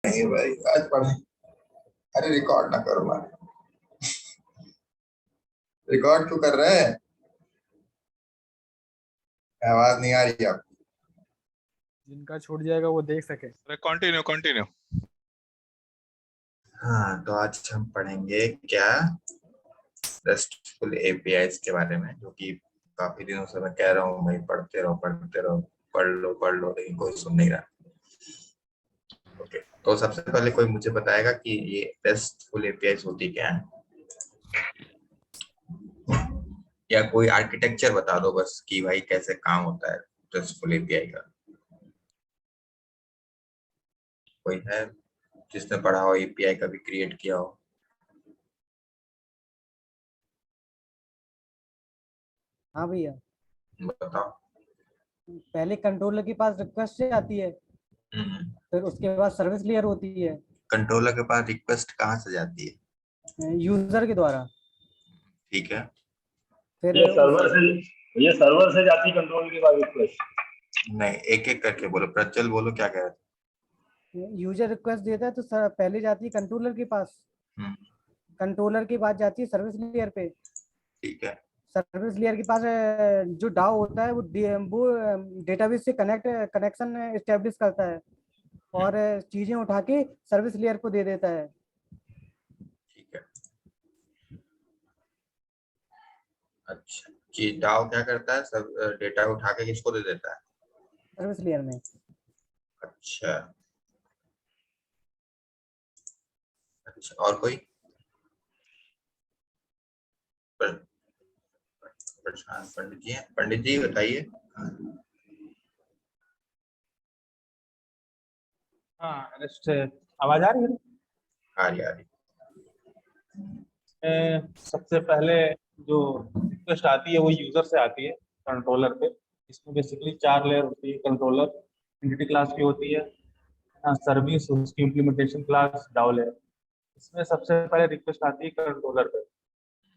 नहीं भाई आज पढ़े। अरे रिकॉर्ड ना करो भाई। रिकॉर्ड क्यों कर रहे हैं? आवाज नहीं आ रही है आपकी। जिनका छूट जाएगा वो देख सके। अरे कंटिन्यू कंटिन्यू। हाँ तो आज हम पढ़ेंगे क्या, रेस्टफुल एपीआईज के बारे में, जो कि काफी दिनों से मैं कह रहा हूँ भाई पढ़ते रहो पढ़ते रहो, पढ़ लो लेकिन कोई सुन नहीं रहा। ओके, तो सबसे पहले कोई मुझे बताएगा कि ये रेस्टफुल एपीआईज होती क्या है, या कोई आर्किटेक्चर बता दो बस कि भाई कैसे काम होता है रेस्टफुल एपीआई का। कोई है जिसने पढ़ा हो, एपीआई कभी क्रिएट किया हो? हाँ भैया, बताओ। पहले कंट्रोलर के पास रिक्वेस्ट आती है, फिर उसके बाद सर्विस लेयर होती है। कंट्रोलर के पास रिक्वेस्ट कहाँ से जाती है? यूजर के द्वारा। ठीक है। फिर ये सर्वर से जाती कंट्रोल के बाद रिक्वेस्ट। नहीं, एक एक करके बोलो, प्रज्वल बोलो क्या कह रहे थे। यूजर रिक्वेस्ट देता है तो पहले जाती है कंट्रोलर के पास, कंट्रोलर के बाद जाती है सर्विस लेयर पे। ठीक है। सर्विस लेयर के पास जो डाउ होता है वो डेटाबेस से कनेक्शन एस्टेब्लिश करता है और चीजें उठा के सर्विस लेयर को दे देता है। ठीक है। अच्छा, कि डाउ क्या करता है, सब डेटा उठा के किसको दे देता है? सर्विस लेयर में। अच्छा अच्छा, और कोई प्रशांत पंडित जी हैं? पंडित जी बताइए। हाँ रेस्ट आवाज आ रही है? आ रही। सबसे पहले जो रिक्वेस्ट आती है वो यूजर से आती है कंट्रोलर पे। इसमें बेसिकली 4 लेयर होती है। कंट्रोलर एंटिटी क्लास की होती है, सर्विस उसकी इम्प्लीमेंटेशन क्लास, डाउ लेयर। इसमें सबसे पहले रिक्वेस्ट आती है कंट्रोलर पे।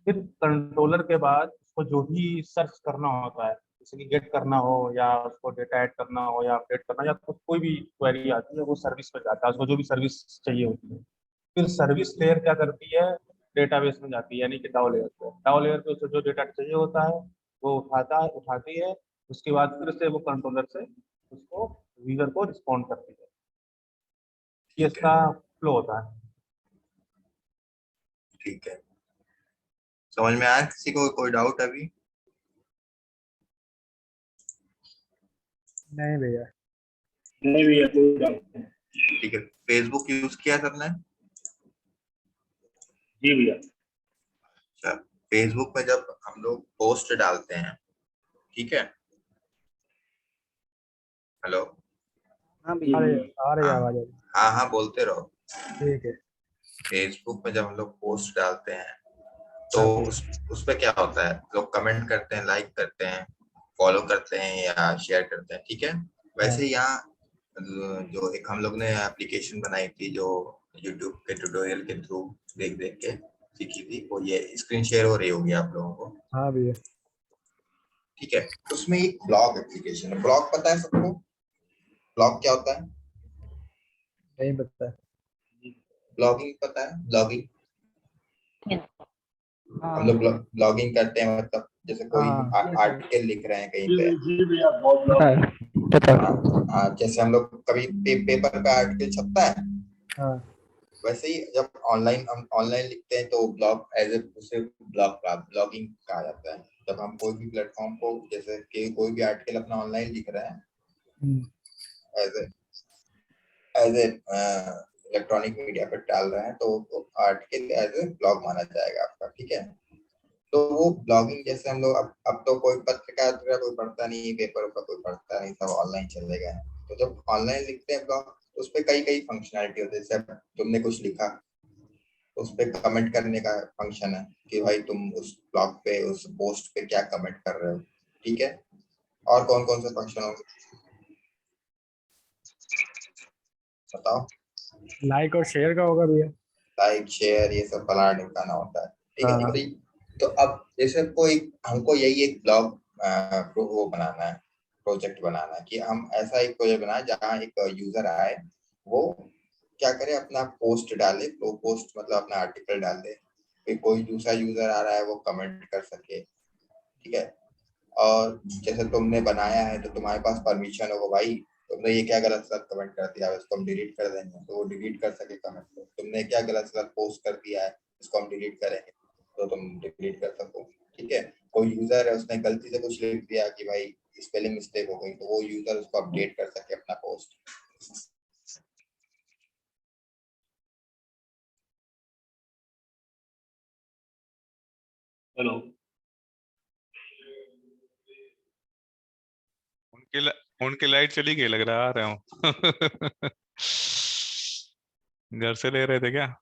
फिर कंट्रोलर के बाद उसको जो भी सर्च करना होता है, जैसे कि गेट करना हो या उसको डेटा ऐड करना हो या अपडेट करना या कोई भी क्वेरी आती है वो सर्विस पे जाता है, उसको जो भी सर्विस चाहिए होती है। फिर सर्विस लेयर क्या करती है, डेटाबेस में जाती है, यानी कि डाउ लेयर पे। डाउ लेयर पे उसे जो डेटा चाहिए होता है वो उठाती है। उसके बाद फिर से वो कंट्रोलर से उसको यूजर को रिस्पॉन्ड करती है। ये ठीक है। इसका फ्लो होता है। ठीक है, समझ में आया? किसी को कोई डाउट अभी? नहीं भैया। नहीं भैया कोई डाउट नहीं। ठीक है। फेसबुक यूज किया सबने? जी भैया। अच्छा, फेसबुक में जब हम लोग पोस्ट डालते हैं, ठीक है, हेलो? हाँ जी भैया। भैया। आ रही हाँ आवाज आ रही। हाँ बोलते रहो। ठीक है। फेसबुक में जब हम लोग पोस्ट डालते हैं तो हाँ। उस पे क्या होता है, लोग कमेंट करते हैं, लाइक करते हैं, फॉलो करते हैं या शेयर करते हैं, ठीक है। वैसे यहाँ जो एक हम लोग ने एप्लीकेशन बनाई थी जो यूट्यूब के ट्यूटोरियल के थ्रू देख देख के सीखी थी, वो ये स्क्रीन शेयर हो रही होगी आप लोगों को। हाँ भैया। ठीक है, उसमें एक ब्लॉग एप्लीकेशन है। ब्लॉग पता है सबको? ब्लॉग क्या होता है? नहीं पता। ब्लॉगिंग पता है? ब्लॉगिंग हम हाँ लोग ब्लॉगिंग करते हैं, मतलब जैसे कोई हाँ। आर्टिकल लिख रहे हैं कहीं पे। जी भैया बहुत पता है पता है। हाँ, जैसे हम लोग कभी पेपर पे आर्टिकल छपता है, हाँ। वैसे ही जब हम ऑनलाइन लिखते हैं तो ब्लॉग एज ए उसे ब्लॉगिंग कहा जाता है। जब हम कोई भी प्लेटफॉर्म को, जैसे कि कोई भी आर्टिकल अपना ऑनलाइन लिख रहे हैं एज ए इलेक्ट्रॉनिक मीडिया पर डाल रहे हैं, तो आर्टिकल एज ए ब्लॉग माना जाएगा आपका, ठीक है। तो वो ब्लॉगिंग जैसे हम लोग अब तो कोई पत्रकार कोई पढ़ता नहीं, पेपर का कोई पढ़ता नहीं, सब ऑनलाइन चले गए। तो जब ऑनलाइन लिखते हैं ब्लॉग तो उस पर कई फंक्शनैलिटी होती है। जैसे तुमने कुछ लिखा तो उस पर कमेंट करने का फंक्शन है कि भाई तुम उस ब्लॉग पे, उस पोस्ट पे क्या कमेंट कर रहे हो, ठीक है। और कौन कौन से फंक्शन होंगे बताओ? लाइक और शेयर का होगा भैया। लाइक शेयर ये सब फलाना ढिमकाना होता है, ठीक है। हाँ। तो अब जैसे कोई हमको यही एक ब्लॉग वो बनाना है, प्रोजेक्ट बनाना है कि हम ऐसा एक प्रोजेक्ट बनाए जहाँ एक यूजर आए, वो क्या करे, अपना पोस्ट डाले, फ्लो पोस्ट मतलब अपना आर्टिकल डाल दे, फिर कोई दूसरा यूजर आ रहा है वो कमेंट कर सके, ठीक है। और जैसे तुमने बनाया है तो तुम्हारे पास परमिशन होगा भाई, तुमने ये क्या गलत सलत कमेंट कर दिया है, इसको हम डिलीट कर देंगे, तो वो डिलीट कर सके कमेंट को। तुमने क्या गलत सलत पोस्ट कर दिया है, इसको हम डिलीट करेंगे, तो तुम डिलीट कर सको, ठीक है। कोई यूजर है उसने गलती से कुछ लिख दिया कि भाई स्पेलिंग मिस्टेक हो गई, तो वो यूजर उसको अपडेट कर सके अपना पोस्ट। हेलो, उनकी लाइट चली गई लग रहा, आ रहा हूँ। घर से ले रहे थे क्या?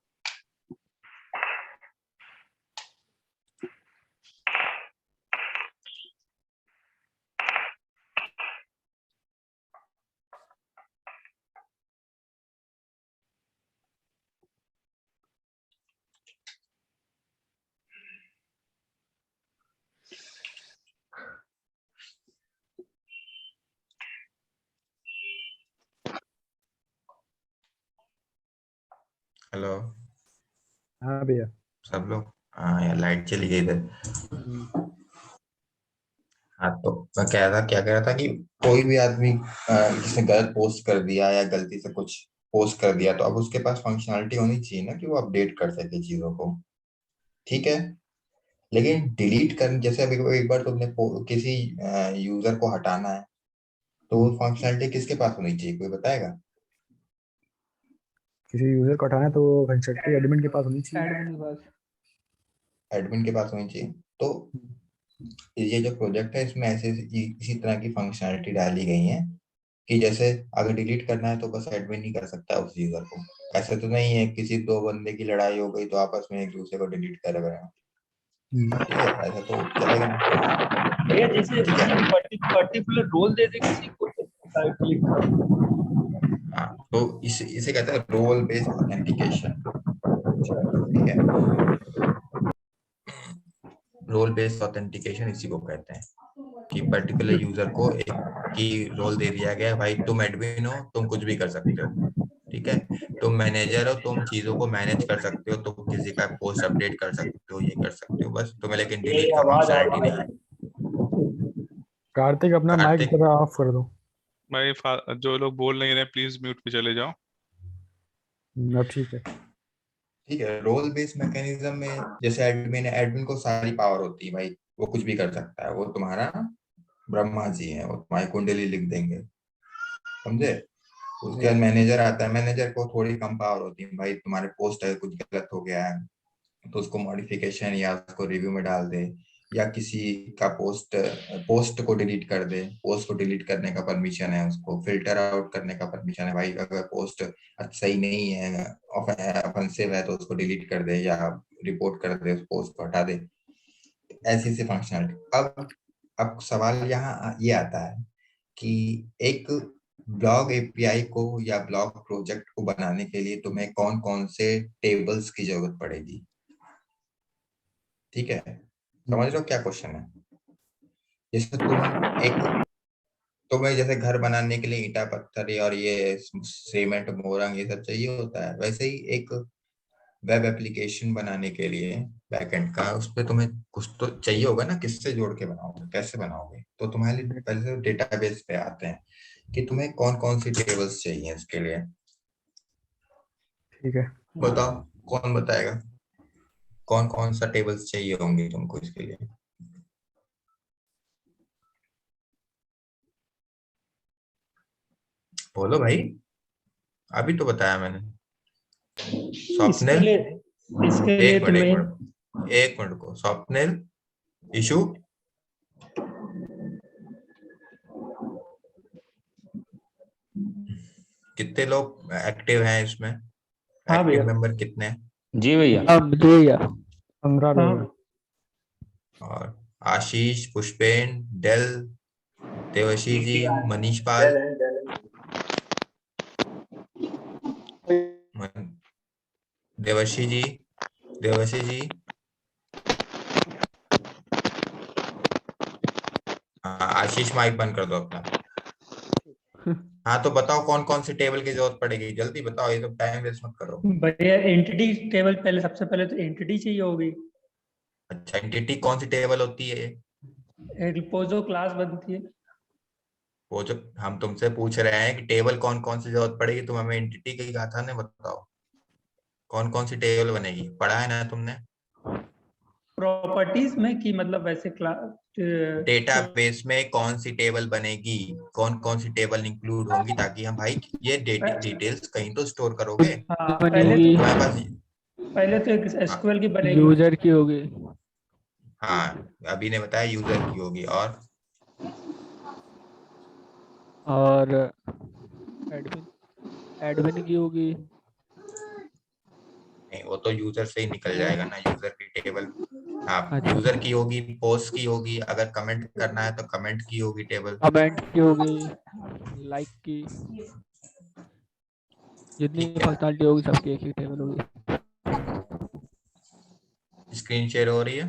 हेलो हाँ भैया। सब लोग, हाँ यार लाइट चली गई इधर। हाँ तो मैं क्या कह रहा था कि कोई भी आदमी जिसने गलत पोस्ट कर दिया या गलती से कुछ पोस्ट कर दिया, तो अब उसके पास फंक्शनलिटी होनी चाहिए ना कि वो अपडेट कर सके चीजों को, ठीक है। लेकिन डिलीट कर, जैसे अभी एक बार तुमने किसी यूजर को हटाना है, तो वो फंक्शनलिटी किसके पास होनी चाहिए, कोई बताएगा? किसी यूजर को हटाना है तो फंक्शनलिटी एडमिन के पास होनी चाहिए। एडमिन के पास होनी चाहिए। तो ये जो प्रोजेक्ट है इसमें ऐसे इसी तरह की फंक्शनलिटी डाली गई है कि जैसे अगर डिलीट करना है तो बस एडमिन ही कर सकता है उस यूजर को। ऐसा तो नहीं है किसी दो बंदे की लड़ाई हो गई तो आपस में एक दूसरे को डिलीट कर रहे हैं, ठीक है, ऐसा तो चलेगा नहीं, भैया जैसे ठीक है। पर्टिकुलर रोल दे दे किसी को, क्लिक करो। हाँ तो इसे कहते हैं रोल बेस्ड ऑथेंटिकेशन, ठीक है। रोल बेस्ड ऑथेंटिकेशन इसी को कहते हैं कि पर्टिकुलर यूजर को एक की रोल दे दिया गया, भाई तुम एडमिन हो, तुम कुछ भी कर सकते हो, ठीक है। तुम मैनेजर हो, तुम चीजों को मैनेज कर सकते हो, तुम किसी का पोस्ट अपडेट कर सकते हो, ये कर सकते हो बस, तुम्हें लेकिन ये डिलीट का आवाज आ फंक्शनलिटी रही नहीं है। है। कार्तिक अपना माइक कार्तिक, जरा ऑफ कर दो। भाई जो लोग बोल नहीं रहे प्लीज म्यूट पे चले जाओ। अब ठीक है। ठीक है। रोल बेस्ड मैकेनिज्म में जैसे एडमिन को सारी पावर होती है भाई, वो कुछ भी कर सकता है, वो तुम्हारा ब्रह्मा जी है, वो तुम्हारी कुंडली लिख देंगे, समझे। उसके बाद मैनेजर आता है, मैनेजर को थोड़ी कम पावर होती है, भाई तुम्हारे पोस्ट है कुछ गलत हो गया है तो उसको मॉडिफिकेशन या उसको रिव्यू में डाल दे, या किसी का पोस्ट को डिलीट कर दे, पोस्ट को डिलीट करने का परमिशन है, उसको फिल्टर आउट करने का परमिशन है, भाई अगर पोस्ट सही नहीं है, ऑफेंसिव है तो उसको डिलीट कर दे या रिपोर्ट कर दे, उस पोस्ट को हटा दे, ऐसी सी फंक्शनलिटी। अब सवाल यहाँ ये आता है कि एक ब्लॉग एपीआई को या ब्लॉग प्रोजेक्ट को बनाने के लिए तुम्हें कौन कौन से टेबल्स की जरूरत पड़ेगी, ठीक है। समझ रहे हो क्या क्वेश्चन है? जैसे तुम्हें जैसे घर बनाने के लिए ईंटा पत्थर और ये सीमेंट मोरंग ये सब चाहिए होता है, वैसे ही एक वेब एप्लीकेशन बनाने के लिए बैकएंड का उस पर तुम्हें कुछ तो चाहिए होगा ना, किससे जोड़ के बनाओगे, कैसे बनाओगे, तो तुम्हारे लिए पहले से डेटाबेस पे आते हैं कि तुम्हें कौन कौन सी टेबल्स चाहिए इसके लिए। ठीक है। बताओ कौन बताएगा, कौन कौन सा टेबल्स चाहिए होंगे तुमको इसके लिए? बोलो भाई, अभी तो बताया मैंने। इसके स्वप्निल, लिए एक मिनट तुम्हें एक मिनट को, स्वप्निल, इशू, कितने लोग एक्टिव हैं इसमें? हाँ भैया। एक्टिव मेंबर कितने हैं? जी भैया। 15 लोग हैं। और आशीष, पुष्पेन, डेल, देवशी जी, मनीष पाल, देवशी जी, देवशी जी, हाँ, आशीष माइक बंद कर दो अपना। हाँ तो बताओ कौन कौन सी टेबल की जरूरत पड़ेगी, जल्दी बताओ, ये तो टाइम वेस्ट मत करो। भैया एंटिटी टेबल पहले, सबसे पहले तो एंटिटी चाहिए होगी। अच्छा, एंटिटी कौन सी टेबल होती है? एक रिपोजो क्लास बनती है। वो जो हम तुमसे पूछ रहे हैं कि टेबल कौन कौन सी जरूरत पड़ेगी, तुम हमें एंटिटी की कहा था ना, बताओ कौन कौन सी टेबल बनेगी, पढ़ा है ना तुमने? प्रॉपर्टीज में कि मतलब वैसे क्लास डेटाबेस में कौन सी टेबल बनेगी, कौन कौन सी टेबल इंक्लूड होंगी, ताकि हम भाई ये डिटेल्स कहीं तो स्टोर करोगे हाँ, बनेगी, तुम्हारे पास। पहले तो एक हाँ, एसक्यूएल की बनेगी। यूजर की होगी, हाँ अभी ने बताया यूजर की होगी, और एडमिन एडमिन की होगी। नहीं वो तो यूजर से ही निकल जाएगा ना, यूजर की टेबल। हाँ अच्छा, यूजर की होगी, पोस्ट की होगी, अगर कमेंट करना है तो कमेंट की होगी टेबल। कमेंट की होगी, लाइक की, जितनी ठीक है, फंक्शनलिटी होगी सबकी एक ही टेबल होगी। स्क्रीन शेयर हो रही है।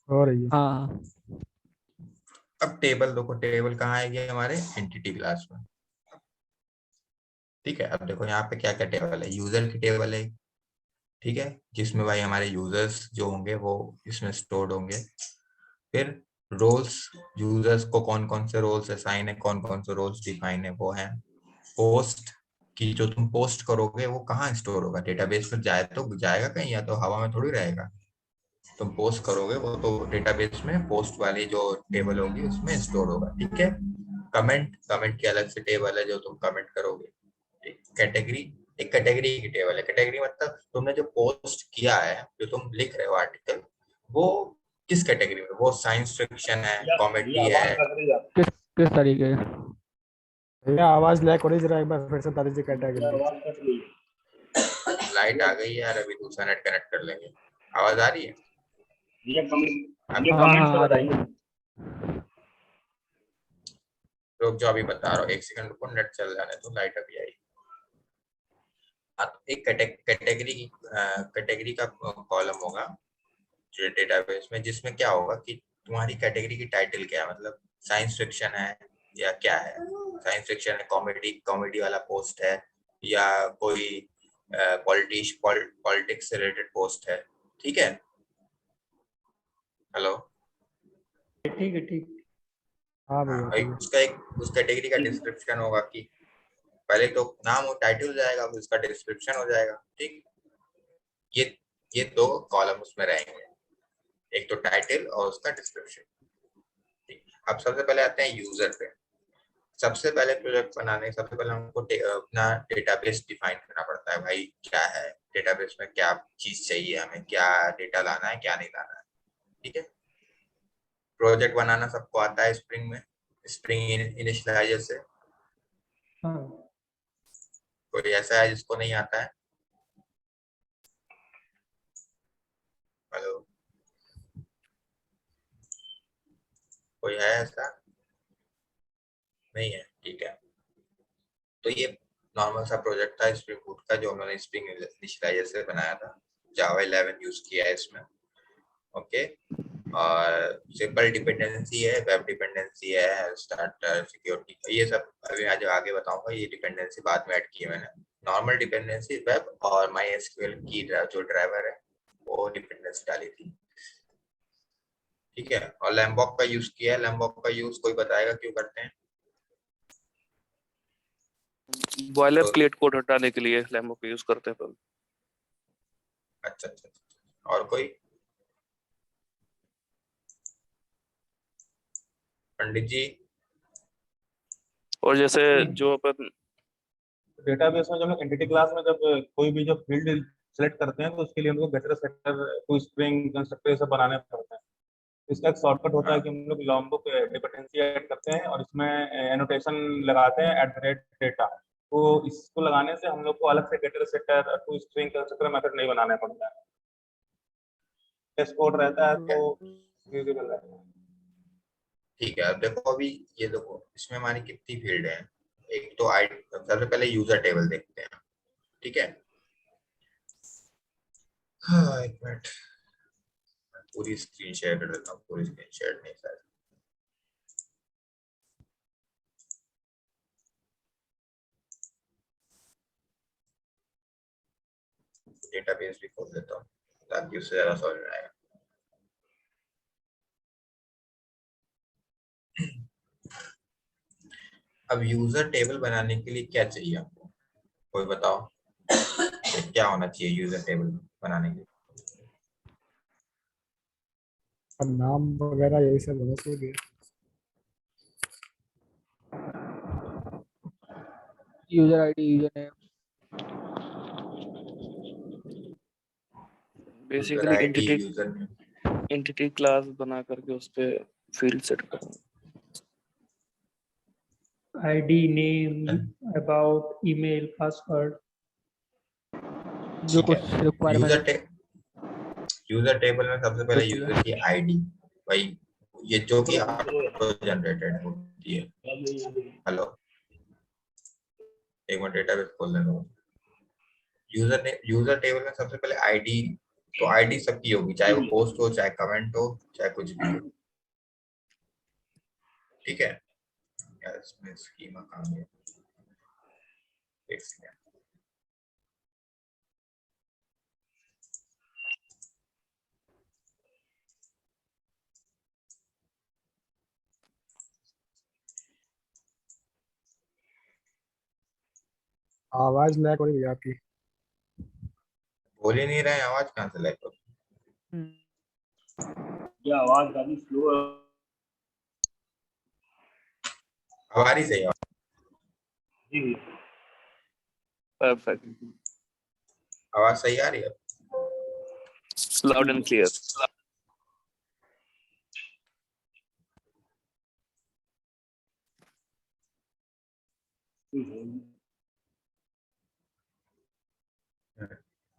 हो रही है। हाँ, अब टेबल देखो, टेबल कहाँ आएगी हमारे एंटिटी क्लास में। ठीक है, अब देखो यहाँ पे क्या क्या टेबल है, यूजर की टेबल है, ठीक है, जिसमें भाई हमारे यूजर्स जो होंगे वो इसमें स्टोर्ड होंगे। फिर रोल्स, यूजर्स को कौन कौन से रोल्स असाइन है, कौन कौन से रोल्स डिफाइन है वो है। पोस्ट की, जो तुम पोस्ट करोगे वो कहाँ स्टोर होगा, डेटाबेस में जाए तो जाएगा कहीं, या तो हवा में थोड़ी रहेगा। तुम पोस्ट करोगे वो तो डेटाबेस में पोस्ट वाली जो टेबल होगी उसमें स्टोर होगा। ठीक है, कमेंट, कमेंट की अलग से टेबल है जो तुम कमेंट करोगे। कैटेगरी, एक कैटेगरी की टेबल है। कैटेगरी मतलब तुमने जो पोस्ट किया है, जो तुम लिख रहे हो आर्टिकल, वो किस कैटेगरी में, वो साइंस फिक्शन है, ये कॉमेडी आवाज है। कट रही है, किस तरीके से? भैया आवाज लैग हो रही है, जरा एक बार फिर से बता दीजिए कैटेगरी। आवाज कट रही है। लाइट आ गई है यार, अभी दूसरा नेट कनेक्ट कर लेंगे। आवाज आ रही है? ये अब कमेंट से हाँ, आ रही बताइए। है। रुक जाओ, अभी बता रहा हूँ, एक सेकंड रुको, नेट चल जाने तो, लाइट अभी आई। एक कैटेगरी का कॉलम होगा जो डेटाबेस में, जिसमें क्या होगा कि तुम्हारी कैटेगरी की टाइटल क्या है, मतलब साइंस फिक्शन है या क्या है। साइंस फिक्शन है, कॉमेडी, कॉमेडी वाला पोस्ट है, या कोई पॉलिटिक्स से रिलेटेड पोस्ट है। ठीक है, हेलो। ठीक है, ठीक। हाँ हाँ, भैया, एक ठीक उसका एक उस कैटेगरी का डिस्क्रिप्शन होगा कि पहले तो नाम और टाइटल हो जाएगा, फिर उसका डिस्क्रिप्शन हो जाएगा। ठीक, ये ये दो कॉलम उसमें रहेंगे, एक तो टाइटल और उसका डिस्क्रिप्शन। ठीक, अब सबसे पहले आते हैं यूजर पे। सबसे पहले प्रोजेक्ट बनाने, सबसे पहले हमको अपना डेटाबेस डिफाइन करना पड़ता है भाई, क्या है डेटाबेस में, क्या चीज चाहिए हमें, क्या डेटा लाना है, क्या नहीं लाना है। ठीक है, प्रोजेक्ट बनाना सबको आता है स्प्रिंग में, स्प्रिंग इनिशियलाइजर से। हाँ, कोई ऐसा है जिसको नहीं आता है? हेलो, कोई है ऐसा? नहीं है, ठीक है। तो ये नॉर्मल सा प्रोजेक्ट था स्प्रिंग बूट का, जो उन्होंने स्प्रिंग इनिशियलाइजर से बनाया था। जावा 11 यूज किया है इसमें। ओके, और सिंपल डिपेंडेंसी है, वेब डिपेंडेंसी है, स्टार्टर, सिक्योरिटी, ये सब अभी आज आगे बताऊंगा। ये डिपेंडेंसी बाद में ऐड की है मैंने। नॉर्मल डिपेंडेंसी वेब और माई एसक्यूएल की जो ड्राइवर है वो डिपेंडेंसी डाली थी। ठीक है, और लैम्बॉक का यूज किया है। लैम्बॉक का यूज कोई बताएगा क्यों करते हैं? बॉयलर तो प्लेट कोड हटाने के लिए लैम्बो का यूज करते हैं अपन। अच्छा अच्छा अच्छा, और कोई? पंडित जी? और जैसे जो अपन डेटाबेस में जब हम एंटिटी क्लास में जब कोई भी जो फील्ड सेलेक्ट करते हैं तो उसके लिए हमको getter setter to string constructor ये सब बनाने पड़ते हैं। इसका एक शॉर्टकट होता है कि हम लोग लॉम्बो डिपेंडेंसी ऐड करते हैं और इसमें एनोटेशन लगाते हैं @डेटा। तो इसको लगाने से हम लोग को अलग से getter setter to string constructor method नहीं बनाना पड़ता है। टेस्ट कोड रहता है तो यूजेबल रहता है। ठीक है, अब देखो, अभी ये देखो इसमें हमारी कितनी फील्ड है। एक तो आई, सबसे पहले यूजर टेबल देखते हैं। ठीक है, हाँ एक मिनट, पूरी स्क्रीन शेयर कर देता हूँ। पूरी स्क्रीन शेयर नहीं सर, डेटाबेस भी खोल लेता हूँ ताकि उससे ज्यादा समझ में आएगा। अब यूजर टेबल बनाने के लिए क्या चाहिए आपको, कोई बताओ क्या होना चाहिए यूजर टेबल बनाने के लिए? अब नाम वगैरह यही सब होना चाहिए। User ID, user name, basically ID, user name, entity class बना करके उस पे फील्ड सेट करना। ID, name, about, email, password. जो ठीक है। कुछ रिक्वायरमेंट यूजर टेबल में सबसे पहले होती है। यूजर की आईडी, भाई ये जो कि ऑटो जनरेटेड होती है। हेलो, एक मिनट डेटाबेस खोल लेना। यूजर टेबल में सबसे पहले आईडी, तो आईडी सबकी होगी, चाहे वो पोस्ट हो, चाहे कमेंट हो, चाहे कुछ भी हो। ठीक है, यार इसमें स्कीमा कहाँ है? एक सेकंड। आवाज लैग हो रही है आपकी। बोल ही नहीं रहे, आवाज कहाँ से लाइक हो? ये आवाज काफी स्लो है। हमारी सही है। जी परफेक्ट, आवाज सही आ रही है? Loud and clear.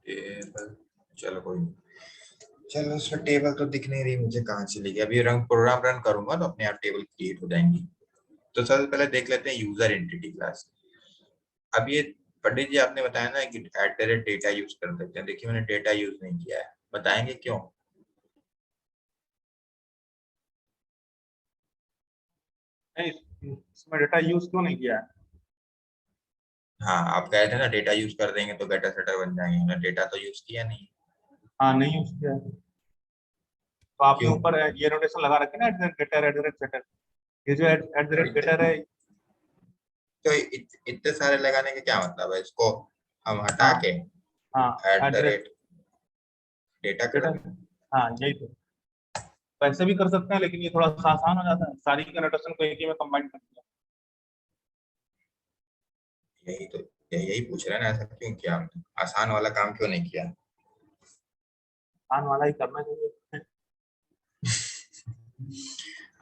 टेबल, चलो कोई नहीं। चलो उसमें टेबल तो दिख नहीं रही मुझे, कहाँ चली गई? अभी रंग प्रोग्राम रन करूंगा तो अपने आप टेबल क्रिएट हो जाएंगी। तो सबसे पहले देख लेते हैं यूजर एंटिटी क्लास। अब ये पंडित जी आपने बताया ना कि @डेटा यूज कर सकते हैं। देखिए मैंने डेटा यूज नहीं किया है, बताएंगे क्यों? नहीं, इसमें डेटा यूज क्यों नहीं किया है? हाँ, आप कह रहे थे ना डेटा यूज कर देंगे तो गेटर सेटर बन जाएंगे, हमने डेटा तो यूज किया नहीं। हाँ, नहीं यूज किया है। तो आपने क्यों? ऊपर ये नोटेशन लगा रखे ना, गेटर @getter। ये जो @getter है, तो इतने सारे लगाने का क्या मतलब है? इसको हम हटा हाँ के हाँ @ डेटा कर दें। हाँ यही तो। वैसे भी कर सकते हैं, लेकिन ये थोड़ा सा आसान हो जाता है, सारी का नोटेशन को एक ही में कंबाइन कर दिया। यही तो, यही पूछ रहे हैं ना, ऐसा क्यों किया हमने? आसान वाला काम क्यों नहीं किया? आसान वाला ही करना चाहिए।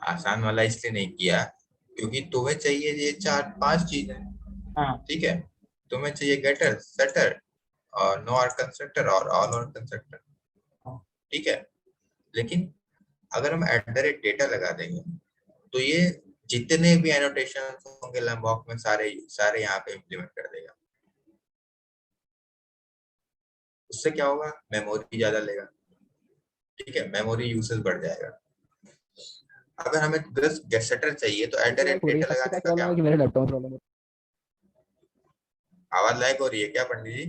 आसान वाला इसलिए नहीं किया क्योंकि तुम्हें चाहिए ये 4-5 चीजें। हाँ ठीक है, तुम्हें चाहिए गेटर, सेटर और नो आर कंस्ट्रक्टर और ऑल आर कंस्ट्रक्टर। ठीक है, लेकिन अगर हम @डेटा लगा देंगे तो ये जितने भी एनोटेशन होंगे लैम्बॉक में सारे सारे यहाँ पे इम्प्लीमेंट कर देगा। उससे क्या होगा? मेमोरी ज्यादा लेगा। ठीक है, मेमोरी यूसेज बढ़ जाएगा। अगर हमें 10 गेसेटर चाहिए तो @डेटा लगाने का क्या? कि मेरे लैपटॉप में प्रॉब्लम है। आवाज लैग हो रही है क्या पंडित जी?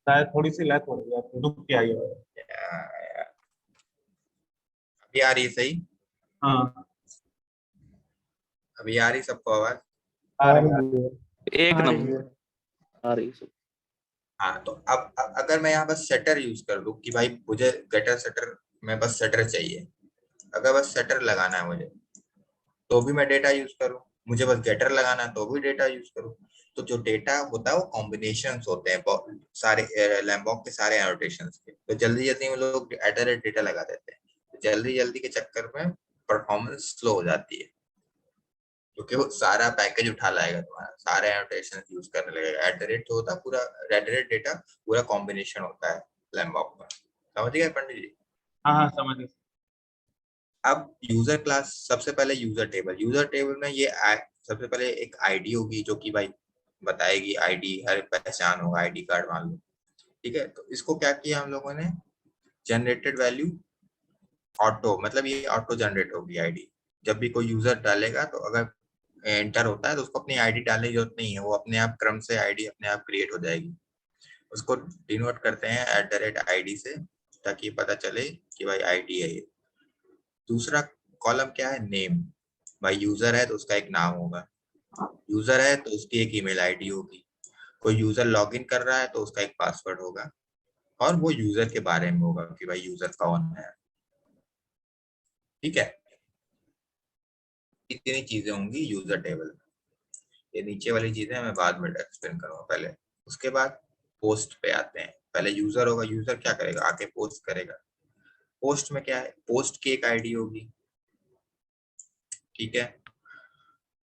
शायद थोड़ी सी लैग हो रही है, रुक के आई है। अभी आ रही है सही? हाँ अभी आ रही सबको आवाज? आ रही है। एक आ रही नंबर आ रही है। हाँ, तो अब अगर मैं यहाँ बस सेटर यूज कर दूं कि भाई मुझे गेटर सेटर में बस सेटर चाहिए, अगर बस सेटर लगाना है मुझे तो भी मैं डेटा यूज करूं, मुझे बस गेटर लगाना है तो भी डेटा यूज करूं। तो जो डेटा होता है वो कॉम्बिनेशंस होते हैं सारे लैम्बॉक के सारे एनोटेशंस के। तो जल्दी जल्दी में लोग @डेटा लगा देते हैं, तो जल्दी जल्दी के चक्कर में परफॉर्मेंस स्लो हो जाती है क्योंकि वो सारा पैकेज उठा लाएगा, तुम्हारा सारे एनोटेशन यूज करने लगेगा। @ होता पूरा डेटा पूरा कॉम्बिनेशन होता है लैम्बॉक में। समझ गए पंडित जी? हाँ हाँ समझ गए। अब यूजर क्लास, सबसे पहले यूजर टेबल में ये सबसे पहले एक आईडी होगी जो कि भाई बताएगी, आईडी हर पहचान होगा, आईडी कार्ड मान लो। ठीक है, तो इसको क्या किया हम लोगों ने? जनरेटेड वैल्यू ऑटो, मतलब ये ऑटो जनरेट होगी आईडी। जब भी कोई यूजर डालेगा तो अगर एंटर होता है तो उसको अपनी आईडी डालने की जरूरत नहीं है, वो अपने आप क्रम से आईडी अपने आप क्रिएट हो जाएगी। उसको डिनोट करते हैं @id से, ताकि पता चले कि भाई आईडी है ये। दूसरा कॉलम क्या है, नेम। भाई यूजर है तो उसका एक नाम होगा, यूजर है तो उसकी एक ईमेल आईडी होगी, कोई यूजर लॉगिन कर रहा है तो उसका एक पासवर्ड होगा, और वो यूजर के बारे में होगा कि भाई यूजर कौन है। ठीक है, इतनी चीजें होंगी यूजर टेबल में। ये नीचे वाली चीजें मैं बाद में एक्सप्लेन करूंगा पहले। उसके बाद पोस्ट पे आते हैं। पहले यूजर होगा, यूजर क्या करेगा, आके पोस्ट करेगा। पोस्ट में क्या है, पोस्ट की एक आईडी होगी, ठीक है,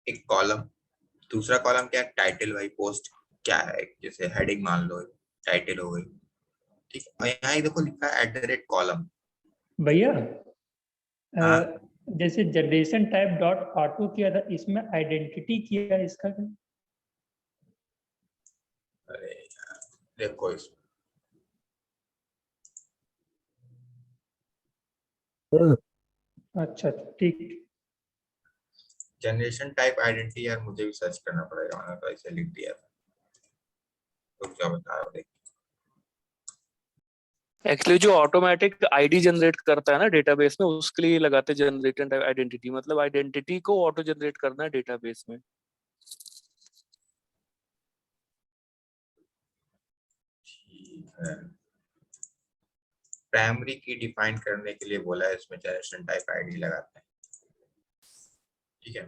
एक कॉलम। दूसरा कॉलम क्या है, टाइटल। भाई पोस्ट क्या है, जैसे हेडिंग मान लो, टाइटल हो गई, ठीक है। और यहाँ देखो लिखा है @कॉलम। भैया हाँ। जैसे जनरेशन टाइप डॉट ऑटो किया था, इसमें आइडेंटिटी किया है, इसका क्या? अरे यार, देखो इसमें अच्छा ठीक। जनरेशन टाइप आइडेंटिटी, यार मुझे भी सर्च करना पड़ेगा, मैंने तो ऐसे लिख दिया था। तो क्या बता रहा हूँ, एक्चुअली जो ऑटोमेटिक आईडी जनरेट करता है ना डेटाबेस में, उसके लिए लगाते हैं जनरेटेड आइडेंटिटी। मतलब आइडेंटिटी को ऑटो जनरेट करना है डेटाबेस में। प्राइमरी की डिफाइन करने के लिए बोला है, इसमें जनरेशन टाइप आईडी लगाते हैं, ठीक है।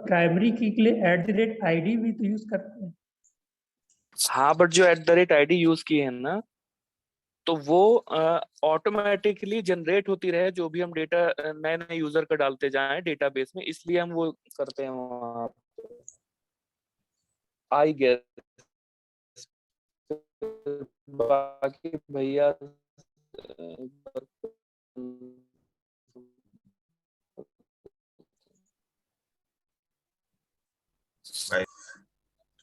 प्राइमरी की के लिए @id भी तो यूज करते हैं। हाँ, बट जो @id यूज किए हैं ना, तो वो ऑटोमेटिकली जनरेट होती रहे, जो भी हम डेटा नए नए यूजर का डालते जाएं डेटाबेस में, इसलिए हम वो करते हैं वहाँ। आई गेस बाकी भैया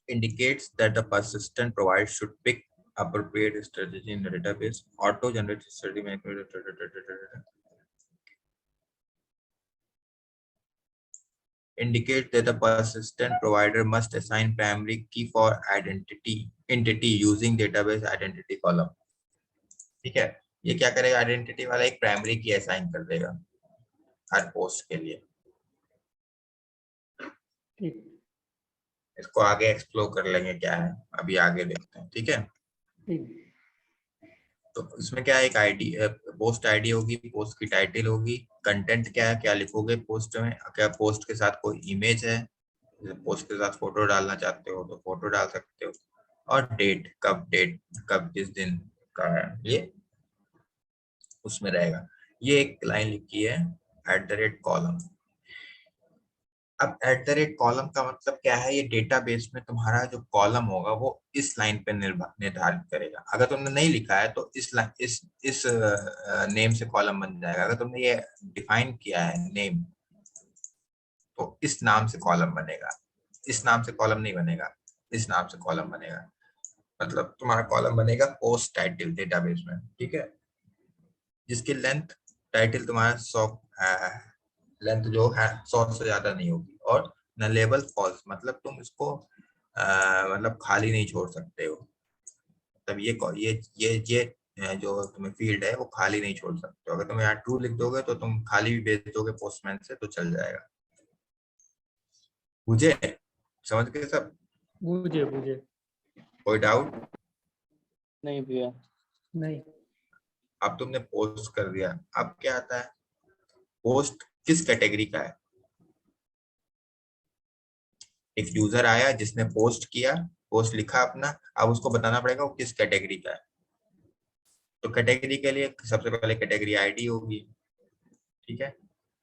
Indicates that the persistent provider should pick appropriate strategy in the database. Auto generated strategy indicate that the persistent provider must assign primary key for entity using database identity column. ठीक है, ये क्या करेगा, identity वाला एक primary की assign कर देगा हर पोस्ट के लिए। ठीक। इसको आगे एक्सप्लोर कर लेंगे क्या है, अभी आगे देखते हैं, ठीक है। ठीक। तो इसमें क्या है, एक आईडी, पोस्ट आईडी होगी, पोस्ट की टाइटल होगी, कंटेंट क्या है, क्या लिखोगे पोस्ट में, क्या पोस्ट के साथ कोई इमेज है, पोस्ट के साथ फोटो डालना चाहते हो तो फोटो डाल सकते हो, और डेट, कब जिस दिन का है ये उसमें रहेगा। ये एक लाइन लिखी है @कॉलम। अब @कॉलम का मतलब क्या है, ये डेटाबेस में तुम्हारा जो कॉलम होगा वो इस लाइन पे निर्धारित करेगा। अगर तुमने नहीं लिखा है तो इस नेम से कॉलम बन जाएगा। अगर तुमने ये डिफाइन किया है नेम, तो इस नाम से कॉलम बनेगा, इस नाम से कॉलम नहीं बनेगा, इस नाम से कॉलम बनेगा। मतलब तुम्हारा कॉलम बनेगा पोस्ट टाइटल डेटाबेस में, ठीक है, जिसकी लेंथ, टाइटल तुम्हारा 100 लेंथ जो है 100 से ज्यादा नहीं होगी, और नलेबल फॉल्स, मतलब तुम इसको मतलब खाली नहीं छोड़ सकते हो। तब ये जो तुम्हें फील्ड है वो खाली नहीं छोड़ सकते हो। अगर तुम यहाँ ट्रू लिख दोगे तो तुम खाली भी भेज दोगे पोस्टमैन से तो चल जाएगा। मुझे समझ गए सब? बुझे कोई डाउट? नहीं भैया। नहीं। अब तुमने पोस्ट कर दिया, अब क्या आता है, पोस्ट किस कैटेगरी का है। एक यूजर आया जिसने पोस्ट किया, पोस्ट लिखा अपना, अब उसको बताना पड़ेगा वो किस कैटेगरी का है। तो कैटेगरी के लिए सबसे पहले कैटेगरी आईडी होगी, ठीक है,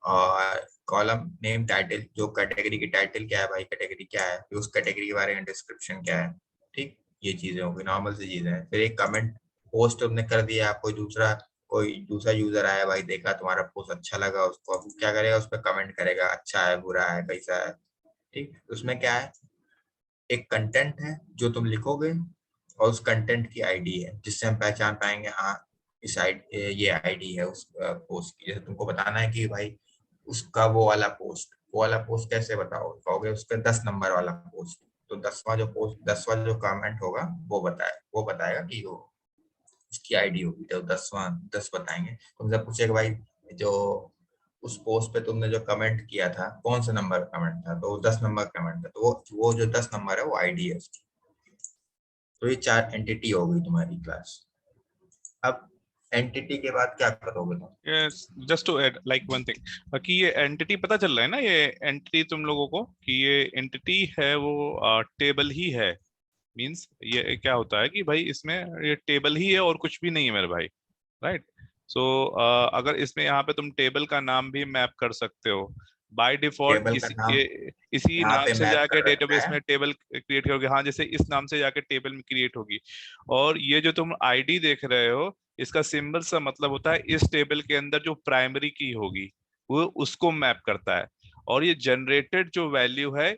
और कॉलम नेम टाइटल, जो कैटेगरी की टाइटल क्या है भाई, कैटेगरी क्या है, फिर उस कैटेगरी के बारे में डिस्क्रिप्शन क्या है, ठीक, ये चीजें होगी, नॉर्मल सी चीजें हैं। फिर एक कमेंट, पोस्ट तुमने कर दिया, कोई दूसरा यूजर आया भाई, देखा तुम्हारा पोस्ट अच्छा लगा उसको, अब क्या करेगा, उस पर कमेंट करेगा, अच्छा है, बुरा है, कैसा है, ठीक। उसमें क्या है, एक कंटेंट है जो तुम लिखोगे, और उस कंटेंट की आईडी है जिससे हम पहचान पाएंगे, हाँ ये आईडी है उस पोस्ट की। जैसे तुमको बताना है कि भाई उसका वो वाला पोस्ट, वो वाला पोस्ट कैसे बताओगे? कहोगे उसका 10 नंबर वाला पोस्ट, तो 10वां जो कमेंट होगा वो बताएगा कि वो उसकी आईडी होगी, तो 10 बताएंगे। तुमसे पूछेगा भाई जो उस पोस्ट पे तुमने जो कमेंट किया था कौन सा नंबर कमेंट था, तो 10 नंबर कमेंट था, तो वो जो 10 नंबर है वो आईडी है उसकी। तो ये 4 एंटिटी हो गई तुम्हारी क्लास। अब एंटिटी के बाद क्या करोगे तुम? Yes, just to add like one thing कि ये एंटिटी पता चल रहा है ना, ये एंटिटी तुम लोगों को कि ये एंटिटी है वो टेबल ही है। मींस ये क्या होता है कि भाई इसमें ये टेबल ही है और कुछ भी नहीं है मेरे भाई, राइट। सो अगर इसमें यहाँ पे तुम टेबल का नाम भी मैप कर सकते हो बाय डिफॉल्ट, टेबल का नाम इसी यहाँ नाम पे से मैप जाके कर रखा डेटाबेस है। में टेबल क्रिएट करोगे। हाँ, जैसे इस नाम से जाके टेबल में क्रिएट होगी। और ये जो तुम आईडी देख रहे हो, इसका सिंबल सा मतलब होता है इस टेबल के अंदर जो प्राइमरी की होगी वो उसको मैप करता है। और ये जनरेटेड जो वैल्यू है,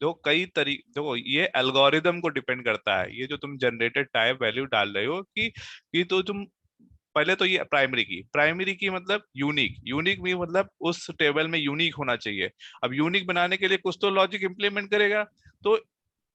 देखो ये एल्गोरिदम को डिपेंड करता है। ये जो तुम जनरेटेड टाइप वैल्यू डाल रहे हो कि तो तुम पहले तो ये प्राइमरी की मतलब यूनिक भी मतलब उस टेबल में यूनिक होना चाहिए। अब यूनिक बनाने के लिए कुछ तो लॉजिक इंप्लीमेंट करेगा। तो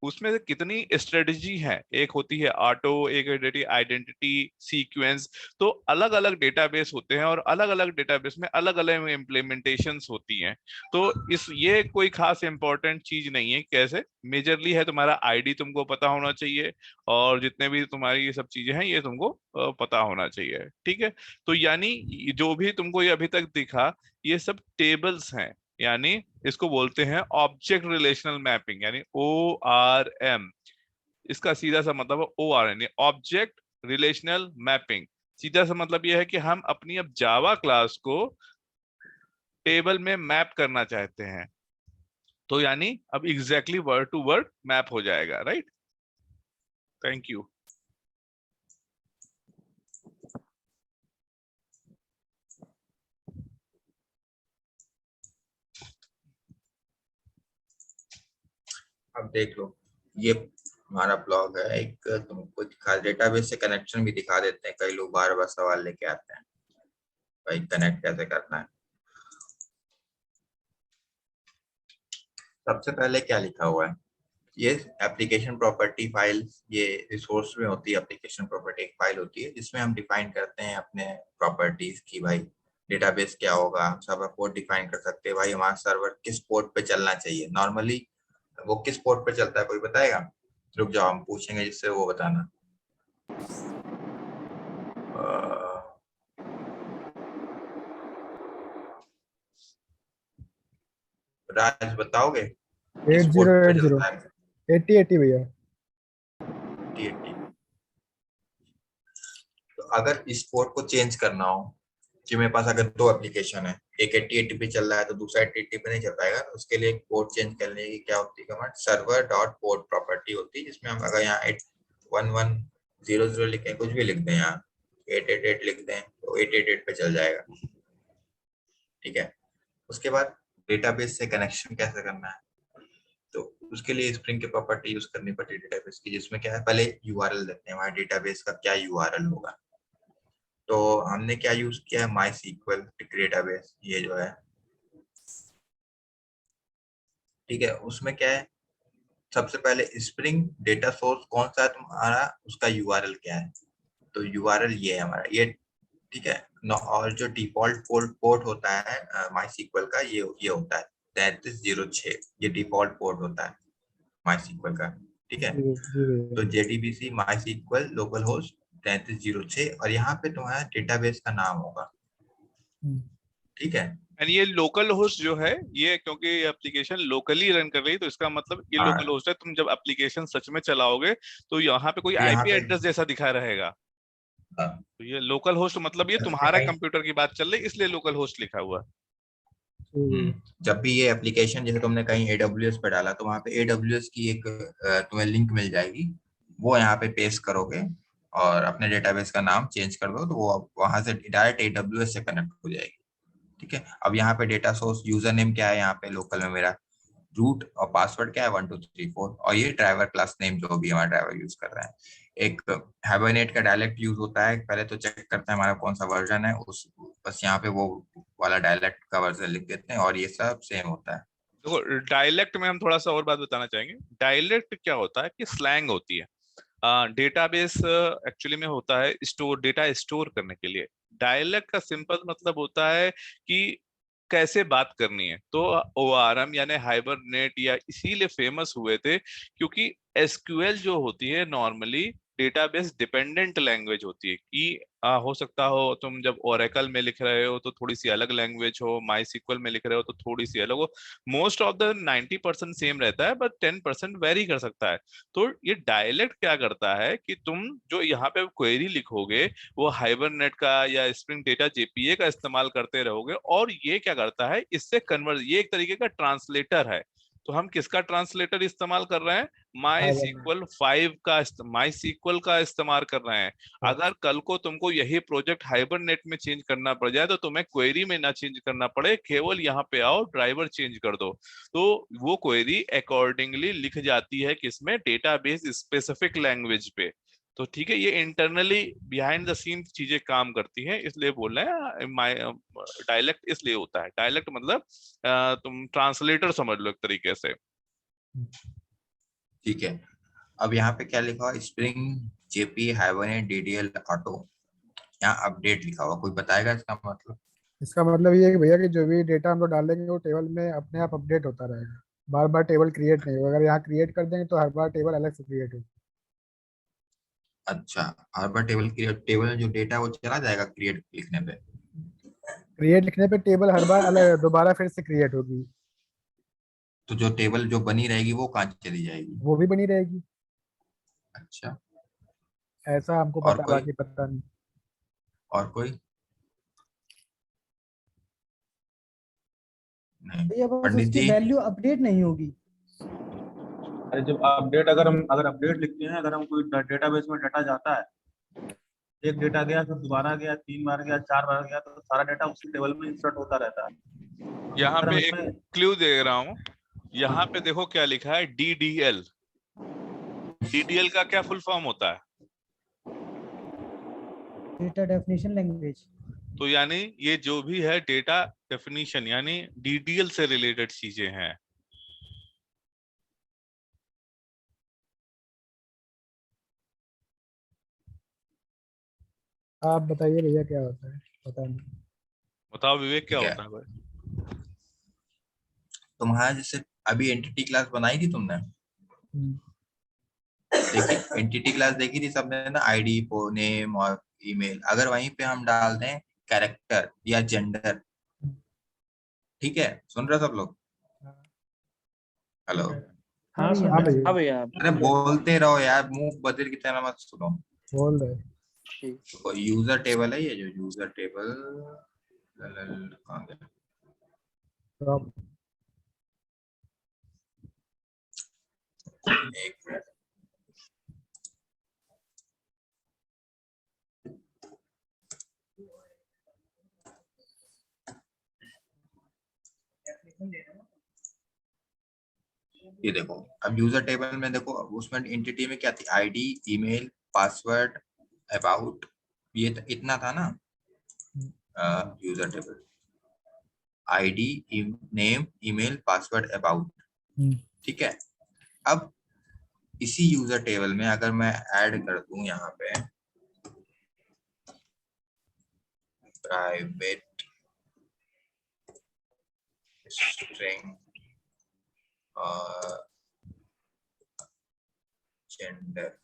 उसमें से कितनी स्ट्रेटजी है, एक होती है ऑटो, एक होती है आइडेंटिटी सीक्वेंस। तो अलग अलग डेटाबेस होते हैं और अलग अलग डेटाबेस में अलग अलग इम्प्लीमेंटेशंस होती हैं। तो ये कोई खास इंपॉर्टेंट चीज नहीं है। कैसे मेजरली है तुम्हारा आईडी तुमको पता होना चाहिए, और जितने भी तुम्हारी ये सब चीजें हैं ये तुमको पता होना चाहिए, ठीक है। तो यानी जो भी तुमको ये अभी तक दिखा ये सब टेबल्स हैं, यानी इसको बोलते हैं ऑब्जेक्ट रिलेशनल मैपिंग, यानी ORM। इसका सीधा सा मतलब है ORM, ऑब्जेक्ट रिलेशनल मैपिंग। सीधा सा मतलब यह है कि हम अपनी अब जावा क्लास को टेबल में मैप करना चाहते हैं, तो यानी अब exactly word to word map हो जाएगा, राइट। Thank you. अब देख लो, ये हमारा ब्लॉग है, एक तुमको दिखा डेटाबेस से कनेक्शन भी दिखा देते हैं। कई लोग बार बार सवाल लेके आते हैं भाई कनेक्ट कैसे करना है। सबसे पहले क्या लिखा हुआ है, ये एप्लीकेशन प्रॉपर्टी फाइल, ये रिसोर्स में होती है। एप्लीकेशन प्रॉपर्टी एक फाइल होती है जिसमें हम डिफाइन करते हैं अपने प्रॉपर्टीज की। भाई डेटाबेस क्या होगा, हम सर्वर पोर्ट डिफाइन कर सकते हैं। भाई हमारा सर्वर किस पोर्ट पे चलना चाहिए, नॉर्मली वो किस पोर्ट पे चलता है कोई बताएगा? रुक जाओ, हम पूछेंगे जिससे वो बताना। राज बताओगे? 8080 8080 भैया। 8080। तो अगर इस पोर्ट को चेंज करना हो कि मेरे पास अगर 2 एप्लीकेशन है, एक 8080 पे चल रहा है तो दूसरा 8080 पे नहीं चल पाएगा, तो उसके लिए एक पोर्ट चेंज करने की क्या होती है command, server dot port property होती है, जिसमें हम अगर यहाँ 1100 लिखें, कुछ भी लिख दें, यहाँ 888 लिख दें तो 888 पे चल जाएगा, ठीक है। उसके बाद डेटाबेस से कनेक्शन कैसे करना है, तो उसके लिए स्प्रिंग की प्रॉपर्टी यूज करनी पड़ती है डेटाबेस की, जिसमें क्या है पहले यूआरएल देते हैं, हमारे डेटाबेस का क्या यूआरएल होगा। तो हमने क्या यूज किया है, MySQL डेटाबेस, ये जो है, ठीक है। उसमें क्या है, सबसे पहले स्प्रिंग डेटा सोर्स कौन सा है तुम्हारा, उसका यूआरएल क्या है, तो यूआरएल ये है हमारा, ये ठीक है। और जो डिफॉल्ट पोर्ट होता है MySQL का, ये होता है 3306, ये डिफॉल्ट पोर्ट होता है MySQL का, ठीक है। तो JDBC MySQL लोकल होस्ट 3306, और यहाँ पे तुम्हारा डेटाबेस का नाम होगा, ठीक है। एंड ये लोकल होस्ट जो है, ये क्योंकि ये एप्लीकेशन लोकली रन कर रही है, तो इसका मतलब ये लोकल होस्ट है। तुम जब एप्लीकेशन सच में चलाओगे तो यहाँ पे कोई आईपी एड्रेस जैसा दिखा रहेगा। तो ये लोकल होस्ट मतलब ये तुम्हारा कंप्यूटर की बात चल रही, इसलिए लोकल होस्ट लिखा हुआ। जब भी ये एप्लीकेशन जैसे तुमने कहीं AWS पे डाला, तो वहाँ पे AWS की एक तुम्हें लिंक मिल जाएगी, वो यहाँ पे पेस्ट करोगे और अपने डेटाबेस का नाम चेंज कर दो, तो वो वहां से डायरेक्ट AWS से कनेक्ट हो जाएगी, ठीक है। अब यहाँ पे डेटा सोर्स यूजर नेम क्या है, यहाँ पे लोकल में मेरा रूट, और पासवर्ड क्या है 1234, और ये ड्राइवर क्लास नेम जो भी हमारा ड्राइवर यूज कर रहा है। एक हाइबरनेट का डायलेक्ट यूज होता है, पहले तो चेक करते हैं हमारा कौन सा वर्जन है, उस बस यहाँ पे वो वाला डायलेक्ट का वर्जन लिख देते हैं, और ये सब सेम होता है, देखो डायलेक्ट में हम थोड़ा सा और बात बताना चाहेंगे। डायलेक्ट क्या होता है कि स्लैंग होती है। डेटाबेस एक्चुअली में होता है स्टोर, डेटा स्टोर करने के लिए। डायलेक्ट का सिंपल मतलब होता है कि कैसे बात करनी है। तो ORM यानी हाइबरनेट या इसीलिए फेमस हुए थे क्योंकि SQL जो होती है नॉर्मली डेटाबेस डिपेंडेंट लैंग्वेज होती है कि हो सकता हो तुम जब ओरेकल में लिख रहे हो तो थोड़ी सी अलग लैंग्वेज हो, माई सिक्वल में लिख रहे हो तो थोड़ी सी अलग हो। मोस्ट ऑफ द 90% सेम रहता है, बट 10% वेरी कर सकता है। तो ये डायलेक्ट क्या करता है कि तुम जो यहाँ पे क्वेरी लिखोगे वो हाइबरनेट का या स्प्रिंग डेटा JPA का इस्तेमाल करते रहोगे, और ये क्या करता है इससे कन्वर्ट, ये एक तरीके का ट्रांसलेटर है। तो हम किसका ट्रांसलेटर इस्तेमाल कर रहे हैं? माई सीक्वल का इस्तेमाल कर रहे हैं। अगर कल को तुमको यही प्रोजेक्ट हाइबरनेट में चेंज करना पड़ जाए तो तुम्हें क्वेरी में ना चेंज करना पड़े, केवल यहाँ पे आओ ड्राइवर चेंज कर दो, तो वो क्वेरी अकॉर्डिंगली लिख जाती है किसमें? डेटाबेस स्पेसिफिक लैंग्वेज पे। तो ठीक है, ये इंटरनली बिहाइंड द सीन चीजें काम करती हैं, इसलिए बोल रहे हैं डायलेक्ट इसलिए होता है। डायलेक्ट मतलब तुम ट्रांसलेटर समझ लो एक तरीके से। ठीक है, अब यहाँ पे क्या लिखा हुआ? Spring JPA hibernate DDL auto, यहाँ अपडेट लिखा हुआ, कोई बताएगा इसका मतलब? इसका मतलब ये है कि भैया कि जो भी डेटा हम लोग डालेंगे वो टेबल में अपने आप अपडेट होता रहेगा, बार बार टेबल क्रिएट नहीं होगा। अगर यहाँ क्रिएट कर देंगे तो हर बार टेबल अलग से क्रिएट होगा। अच्छा, हर बार टेबल में जो डेटा है वो चला जाएगा क्रिएट लिखने पे? क्रिएट लिखने पे टेबल हर बार अलग दोबारा फिर से क्रिएट होगी। तो जो टेबल जो बनी रहेगी वो कहाँ चली जाएगी? वो भी बनी रहेगी। अच्छा, ऐसा हमको और पता, कोई? बाकी पता नहीं। और कोई नहीं? भैया बस पंडित उसकी जी, वैल्यू अपडेट नहीं होगी। अरे जब अपडेट, अगर अपडेट लिखते हैं, अगर हम कोई डेटाबेस में डाटा जाता है, एक डेटा गया फिर दोबारा गया, 3 बार गया, 4 बार गया, तो सारा डेटा उसी टेबल में इंसर्ट होता रहता है। यहाँ अगर पे हम एक इसमें क्लू दे रहा हूँ, यहाँ पे देखो क्या लिखा है, DDL। DDL का क्या फुल फॉर्म होता है? Data definition language. तो यानी ये जो भी है डेटा डेफिनेशन यानी DDL से रिलेटेड चीजें हैं। आप बताइए भैया क्या होता है, पता नहीं। बताओ विवेक क्या ठीक है। होता है भाई? तुम्हारा जैसे अभी एंटिटी क्लास बनाई थी तुमने, देखी एंटिटी क्लास देखी थी सबने ना, ID नेम और ईमेल। अगर वहीं पे हम डाल दें कैरेक्टर या जेंडर, ठीक है, सुन रहे हो सब लोग? हेलो? हाँ सुन हाँ रहे हैं। भैया हाँ भैया। अरे बोलते रहो यार, मुंह बधिर की तरह मत सुनो। बोल रहे। तो यूजर टेबल है, ये जो यूजर टेबल कहाँ गया? तो आप एक मिनट, ये देखो, अब यूजर टेबल में देखो, उसमें एंटिटी में क्या थी? ID, ईमेल, पासवर्ड, अबाउट, ये इतना था ना user table. ID, name, email, password, about, ठीक है। अब इसी यूजर टेबल में अगर मैं ऐड कर दूं यहाँ पे प्राइवेट स्ट्रिंग और जेंडर,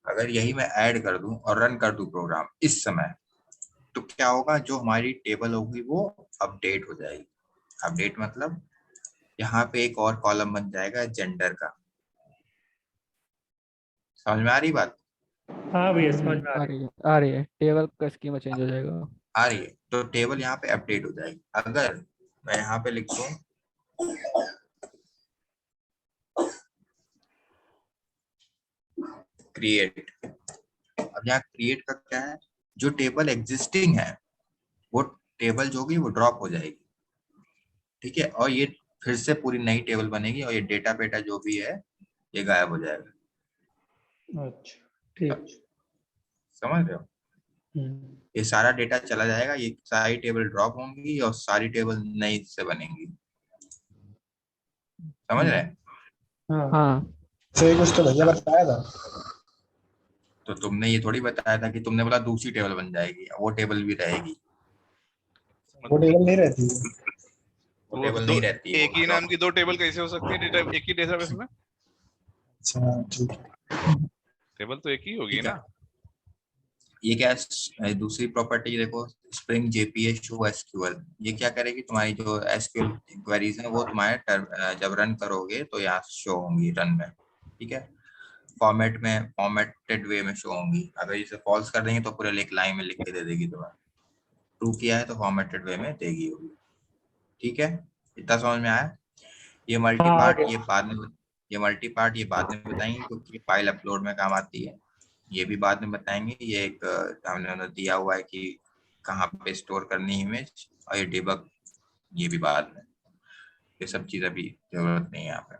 अगर यही मैं ऐड कर दूं और रन कर दूं प्रोग्राम इस समय, तो क्या होगा? जो हमारी टेबल होगी वो अपडेट हो जाएगी। अपडेट मतलब यहाँ पे एक और कॉलम बन जाएगा जेंडर का। समझ में आ रही बात? हाँ भैया समझ में आ रही है, आ रही है। टेबल का स्कीमा चेंज हो जाएगा। आ रही है, तो टेबल यहाँ पे अपडेट हो जाएगी। अगर मैं यहाँ पे लिख दूं क्रिएट, अब यहाँ क्रिएट का क्या है? जो टेबल एग्जिस्टिंग है वो टेबल जो होगी वो ड्रॉप हो जाएगी, ठीक है, और ये फिर से पूरी नई टेबल बनेगी और ये डेटा बेटा जो भी है ये गायब हो जाएगा। अच्छा ठीक। समझ रहे हो? ये सारा डेटा चला जाएगा, ये सारी टेबल ड्रॉप होंगी और सारी टेबल नई से बनेंगी। समझ रहे? हाँ हाँ सही कुछ तो भैया बताया था। तो तुमने ये थोड़ी बताया था कि तुमने बोला दूसरी टेबल बन जाएगी, वो टेबल भी रहेगी, वो टेबल नहीं रहती है। वो वो टेबल दो नहीं रहती है एक ही वो नाम की दो टेबल कैसे हो सकती है डेटा एक ही डेटाबेस में? अच्छा ठीक है। टेबल तो एक ही होगी ठीक है। ना। ये क्या है? दूसरी प्रॉपर्टी देखो, स्प्रिंग जेपीए शो एसक्यूएल, ये क्या करेगी? तुम्हारी जो एसक्यूएल क्वेरीज है वो तुम्हारे जब रन करोगे तो यहाँ शो होंगी रन में, ठीक है? फॉर्मेट में, फॉर्मेटेड वे में शो होंगी। अगर इसे फॉल्स कर देंगे तो पूरे एक लाइन में लिख के दे देगी तुम्हें। ट्रू किया है तो फॉर्मेटेड वे में देगी होगी, ठीक है? इतना समझ में आया? ये मल्टी हाँ, आ पार्ट गया। ये बाद में, ये मल्टी पार्ट ये बाद में बताएंगे क्योंकि फाइल अपलोड में काम आती है। ये भी बाद में बताएंगे। ये एक हमने दिया हुआ है कि कहाँ पे स्टोर करनी है इमेज, और ये डिबग ये भी बाद में। ये सब चीज अभी जरूरत नहीं है यहाँ पे।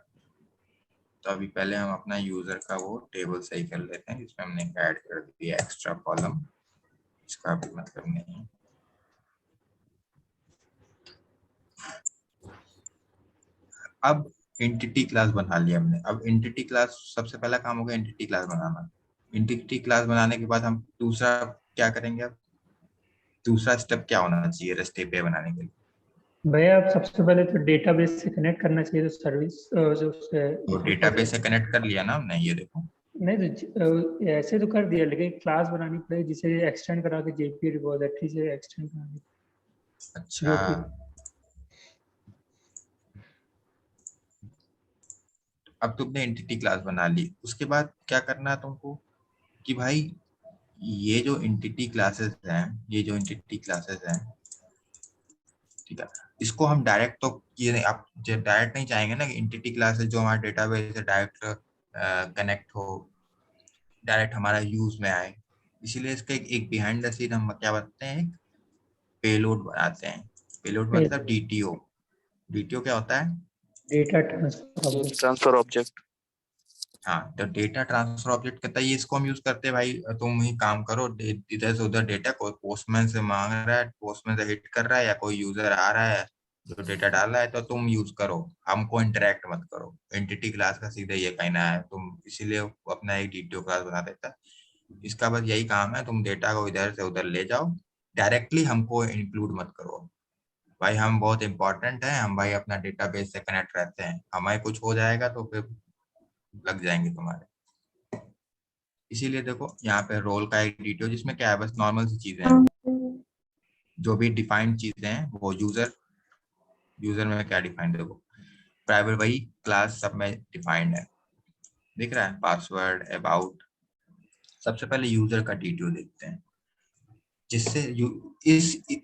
तो अभी पहले हम अपना यूजर का वो टेबल सही कर लेते हैं जिसमें हमने ऐड कर दिया एक्स्ट्रा कॉलम, इसका भी मतलब नहीं है। अब एंटिटी क्लास बना लिया हमने। अब एंटिटी क्लास सबसे पहला काम होगा एंटिटी क्लास बनाना। एंटिटी क्लास बनाने के बाद हम दूसरा क्या करेंगे? अब दूसरा स्टेप क्या होना चाहिए रेस्ट एपीआई बनाने के लिए? भैया आप सबसे पहले तो डेटाबेस से कनेक्ट करना चाहिए तो सर्विस जो उससे तो डेटाबेस से कनेक्ट कर लिया ना हमने, ये देखो। नहीं तो ऐसे तो कर दिया, लेकिन क्लास बनानी पड़ेगी जिसे एक्सटेंड करा के जेपी रिपोजिटरी से एक्सटेंड करानी। अच्छा, जो कि अब तुमने एंटिटी क्लास बना ली, उसके बाद क्या करना है तुमको कि भाई ये जो एंटिटी क्लासेस हैं, ये जो एंटिटी क्लासेस हैं, ठीक है, इसको हम डायरेक्ट तो ये आप डायरेक्ट नहीं चाहेंगे ना कि एंटिटी क्लासेस जो हमारे डेटाबेस से डायरेक्ट कनेक्ट हो, डायरेक्ट हमारा यूज में आए। इसीलिए इसका एक बिहाइंड द सीन हम क्या बनाते हैं, एक पेलोड बनाते हैं। पेलोड मतलब डीटीओ। डीटीओ क्या होता है? Data transfer. Transfer object. हाँ, तो डेटा ट्रांसफर ऑब्जेक्ट कहता है ये, इसको हम यूज करते हैं भाई। तुम ही काम करो, इधर से उधर डेटा कोई पोस्टमैन से मांग रहा है, पोस्टमैन से हिट कर रहा है, या कोई यूजर आ रहा है जो डेटा डाल रहा है, तो तुम यूज करो, हमको इंटरेक्ट मत करो। एंटिटी क्लास का सीधा ये कहना है। तुम इसीलिए वो अपना एक डीटीओ क्लास बना देता है। इसका बस यही काम है, तुम डेटा को इधर से उधर ले जाओ, डायरेक्टली हमको इंक्लूड मत करो। भाई हम बहुत इंपॉर्टेंट है, हम भाई अपना डेटाबेस से कनेक्ट रहते हैं, हमें कुछ हो जाएगा तो फिर लग जाएंगे तुम्हारे। इसीलिए देखो यहाँ पे रोल का एक डिटेल जिसमें क्या है, बस नॉर्मल सी चीजें हैं, जो भी डिफाइंड चीजें हैं वो यूजर। यूजर में क्या डिफाइंड, देखो प्राइवेट वही क्लास सब में डिफाइंड है, दिख रहा है, पासवर्ड, अबाउट। सबसे पहले यूजर का डिटेल देखते हैं, जिससे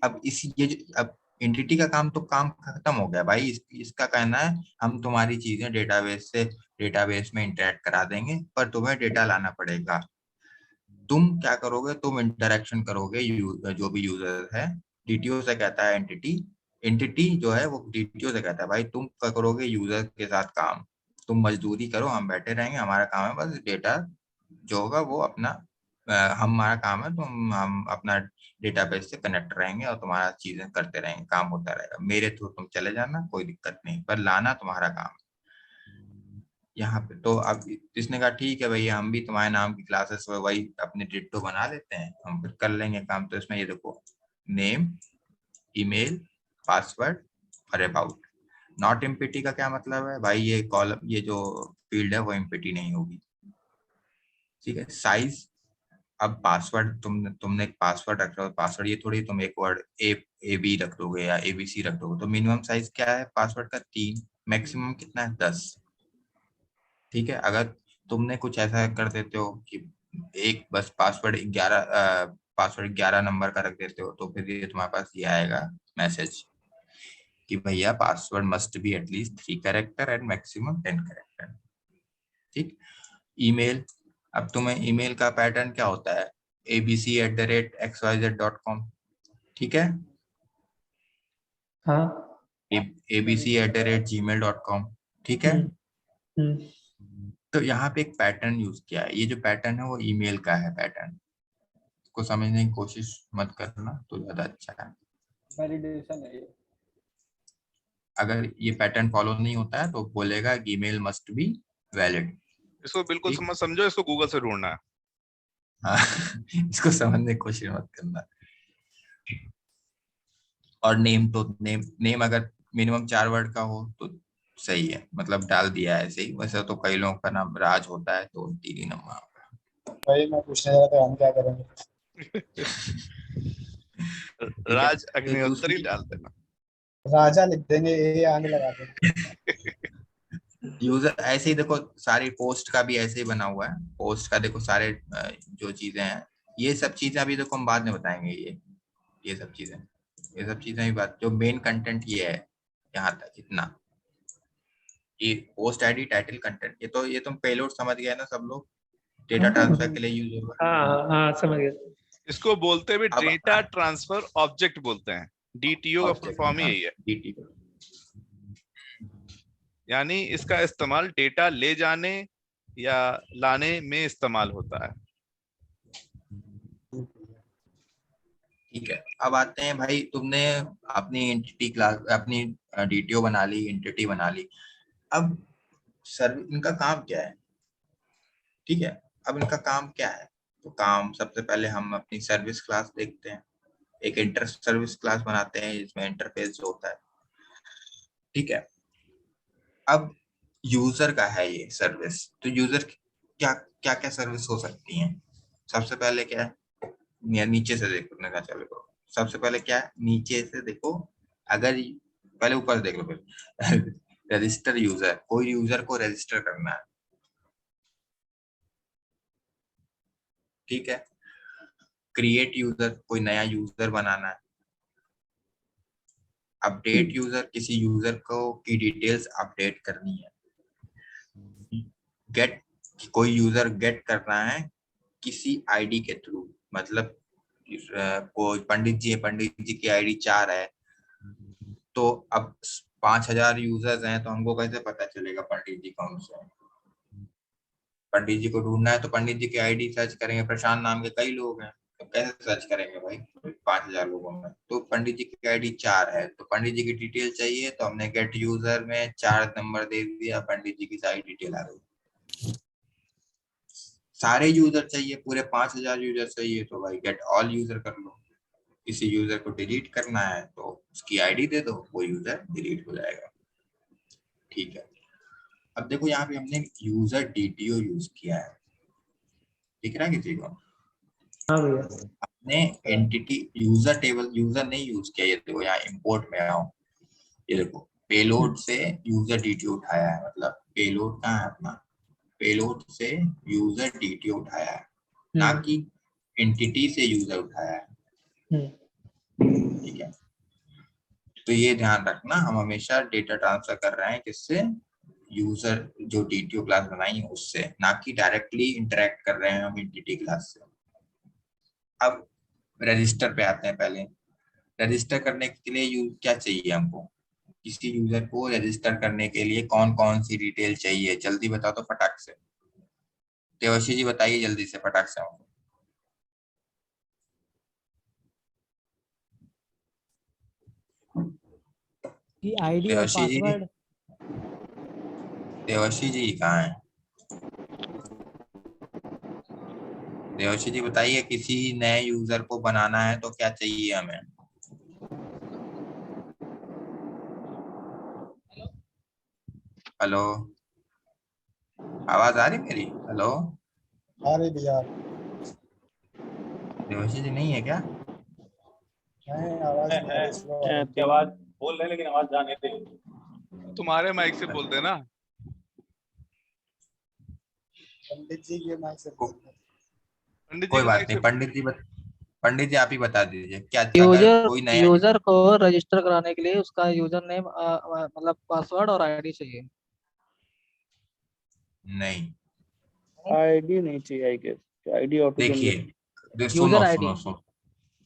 अब इस ये अब एंटिटी का काम तो काम खत्म हो गया भाई। इसका कहना है हम तुम्हारी चीजें डेटाबेस से डेटाबेस में इंटरेक्ट करा देंगे, पर तुम्हें डेटा लाना पड़ेगा। तुम क्या करोगे? तुम इंटरेक्शन करोगे जो भी यूजर है। डीटीओ से कहता है एंटिटी, एंटिटी जो है वो डीटीओ से कहता है भाई तुम क्या करोगे यूजर के साथ काम, तुम मजदूरी करो, हम बैठे रहेंगे, हमारा काम है बस डेटा जो होगा वो अपना हमारा काम है, हम अपना डेटाबेस से कनेक्ट रहेंगे और तुम्हारा चीजें करते रहेंगे, काम होता रहेगा। मेरे थ्रू तुम चले जाना, कोई दिक्कत नहीं, पर लाना तुम्हारा काम। यहाँ पे तो अब इसने कहा ठीक है भैया, हम भी तुम्हारे नाम की क्लासेस वही अपने डिट्टो बना लेते हैं, हम फिर कर लेंगे काम। तो इसमें ये देखो, नेम, ईमेल, पासवर्ड और अबाउट। नॉट एम्प्टी का क्या मतलब है भाई? ये कॉलम, ये जो फील्ड है वो एम्प्टी नहीं होगी, ठीक है। साइज, अब पासवर्ड तुमने एक पासवर्ड रख रहे हो, पासवर्ड ये थोड़ी तुम एक वर्ड ए बी रख दोगे या ABC रख दोगे। तो मिनिमम साइज क्या है पासवर्ड का? 3। मैक्सिमम कितना है? 10, ठीक है। अगर तुमने कुछ ऐसा कर देते हो कि एक बस पासवर्ड 11 नंबर का रख देते हो, तो फिर ये तुम्हारे पास ये आएगा मैसेज कि भैया password must be at least 3 character and maximum 10 character, ठीक। ईमेल, अब तुम्हें ईमेल का पैटर्न क्या होता है? abc@xyz.com, ठीक है। हाँ। abc@gmail.com, ठीक है। तो यहाँ पे एक पैटर्न यूज किया है। ये जो पैटर्न है वो ईमेल का है पैटर्न, को समझने की कोशिश मत करना तो ज्यादा अच्छा है। वैलिडेशन है ये। अगर ये पैटर्न फॉलो नहीं होता है तो बोलेगा ईमेल मस्ट बी वैलिड। इसको बिल्कुल ठीक। समझो, इसको गूगल से ढूंढना है। हाँ इसको समझने की कोशिश मत करना। और नेम तो नेम अगर मिनिमम 4 वर्ड का हो तो सही है, मतलब डाल दिया है ऐसे ही। वैसे तो कई लोगों का नाम राज होता है तो 3 ही नंबर। भाई मैं पूछने जा रहा था हम क्या करेंगे। ठीक है, राज तो अग्निहोत्री दूसरी डाल देना। राजा लिख देंगे, ये आगे लगा देंगे। यूजर ऐसे ही देखो, सारी पोस्ट का भी ऐसे ही बना हुआ है। पोस्ट का देखो सारे जो चीजें हैं, ये सब चीजें अभी देखो हम बाद में बताएंगे। ये सब चीजें भी बात, जो मेन कंटेंट ये है यहाँ तक इतना, ये पोस्ट आईडी टाइटल कंटेंट, ये तुम पेलोड समझ गए ना सब लोग, डेटा ट्रांसफर के लिए यूज होगा। हाँ हाँ समझ गया। इसको बोलते भी अब डेटा ट्रांसफर ऑब्जेक्ट बोलते हैं। डीटीओ का फुल फॉर्म ही यही है। DTO। यानी इसका इस्तेमाल डेटा ले जाने या लाने में इस्तेमाल होता है। ठीक है, अब आते हैं भाई, तुमने अपनी एंटिटी क्लास, अपनी DTO बना ली, एंटिटी बना ली। अब सर इनका काम क्या है? ठीक है, अब इनका काम क्या है? तो काम सबसे पहले हम अपनी सर्विस क्लास देखते हैं। एक इंटर सर्विस क्लास बनाते हैं जिसमें इंटरफेस होता है। ठीक है, अब यूजर का है ये सर्विस, तो यूजर क्या क्या क्या सर्विस हो सकती हैं? सबसे पहले क्या है, नीचे से देखने का चलो। सबसे पहले क्या है, नीचे से देखो। अगर पहले ऊपर देख लो फिर रजिस्टर यूजर, कोई यूजर को रजिस्टर करना है। ठीक है, क्रिएट यूजर, कोई नया यूजर बनाना है। अपडेट यूजर, किसी यूजर को की डिटेल्स अपडेट करनी है। गेट, कोई यूजर गेट करना है किसी आईडी के थ्रू, मतलब कोई पंडित जी की आईडी 4 है, तो अब 5000 यूजर्स हैं, तो हमको कैसे पता चलेगा पंडित जी कौन से हैं? पंडित जी को ढूंढना है तो पंडित जी की आईडी सर्च करेंगे। प्रशांत नाम के कई लोग हैं, तो कैसे सर्च करेंगे भाई 5000 लोगों में? तो पंडित जी की आईडी 4 है, तो पंडित जी की डिटेल चाहिए, तो हमने गेट यूजर में 4 नंबर दे दिया, पंडित जी की सारी डिटेल आ गई। सारे यूजर चाहिए, पूरे 5000 यूजर चाहिए, तो भाई गेट ऑल यूजर कर लो। किसी यूजर को डिलीट करना है तो उसकी आईडी दे दो, वो यूजर डिलीट हो जाएगा। ठीक है, अब देखो यहाँ पे हमने यूजर DTO यूज किया है, दिख रहा है किसी को? हाँ भैया। हमने एंटिटी यूजर टेबल यूजर नहीं यूज किया। ये देखो यहाँ इंपोर्ट में आओ, ये देखो पेलोड से यूजर DTO उठाया है, मतलब पेलोड कहाँ है अपना, पेलोड से यूजर DTO उठाया है, ना कि एंटिटी से यूजर उठाया है। ठीक है, तो ये ध्यान रखना, हम हमेशा डेटा ट्रांसफर कर रहे हैं किससे, यूजर जो DTO क्लास बनाई है उससे, ना कि डायरेक्टली इंटरेक्ट कर रहे हैं हम एंटिटी क्लास से। अब रजिस्टर पे आते हैं। पहले रजिस्टर करने के लिए क्या चाहिए हमको, किसी यूजर को रजिस्टर करने के लिए कौन कौन सी डिटेल चाहिए, जल्दी बताओ तो फटाक से। देवशी जी बताइए जल्दी से फटाक से हमको। कि आईडी और देवशी जी, पासवर्ड। देवशी जी कहाँ है? देवशी जी बताइए, किसी नए यूजर को बनाना है तो क्या चाहिए हमें? हेलो, आवाज आ रही मेरी? हेलो, आ रही भैया, देवशी जी नहीं है क्या? नहीं आवाज नहीं आ रही, स्लो आ रही। आपकी आवाज बोल रहे हैं लेकिन आवाज जा नहीं रही। तुम्हारे माइक से बोल देना। पंडित जी के माइक से पंडित जी कोई के बात माइक नहीं, से। पंडित जी आप ही बता दीजिए क्या, अगर यूजर कोई नया यूजर को रजिस्टर कराने के लिए उसका यूजर नेम मतलब पासवर्ड और आईडी चाहिए। नहीं, आईडी नहीं चाहिए आई गेस, आईडी ऑटो देखिए जनरेट। सुनो यूजर सुनो आईडी। सुनो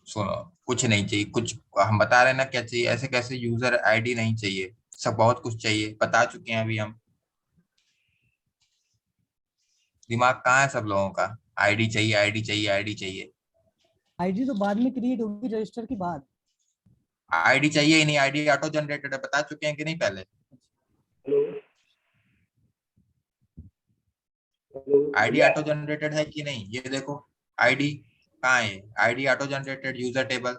सुनो, कुछ नहीं चाहिए, कुछ हम बता रहे हैं ना क्या चाहिए। ऐसे कैसे यूजर आईडी नहीं चाहिए, सब बहुत कुछ चाहिए, बता चुके हैं अभी हम। दिमाग कहाँ है सब लोगों का? आईडी चाहिए, आईडी चाहिए, आईडी चाहिए। आईडी तो बाद में क्रिएट होगी रजिस्टर के बाद। आईडी चाहिए ही नहीं, आईडी ऑटो जनरेटेड है, बता चुके हैं कि नहीं पहले? आईडी ऑटो जनरेटेड है कि नहीं? ये देखो आईडी कहाँ है, ID auto generated user table,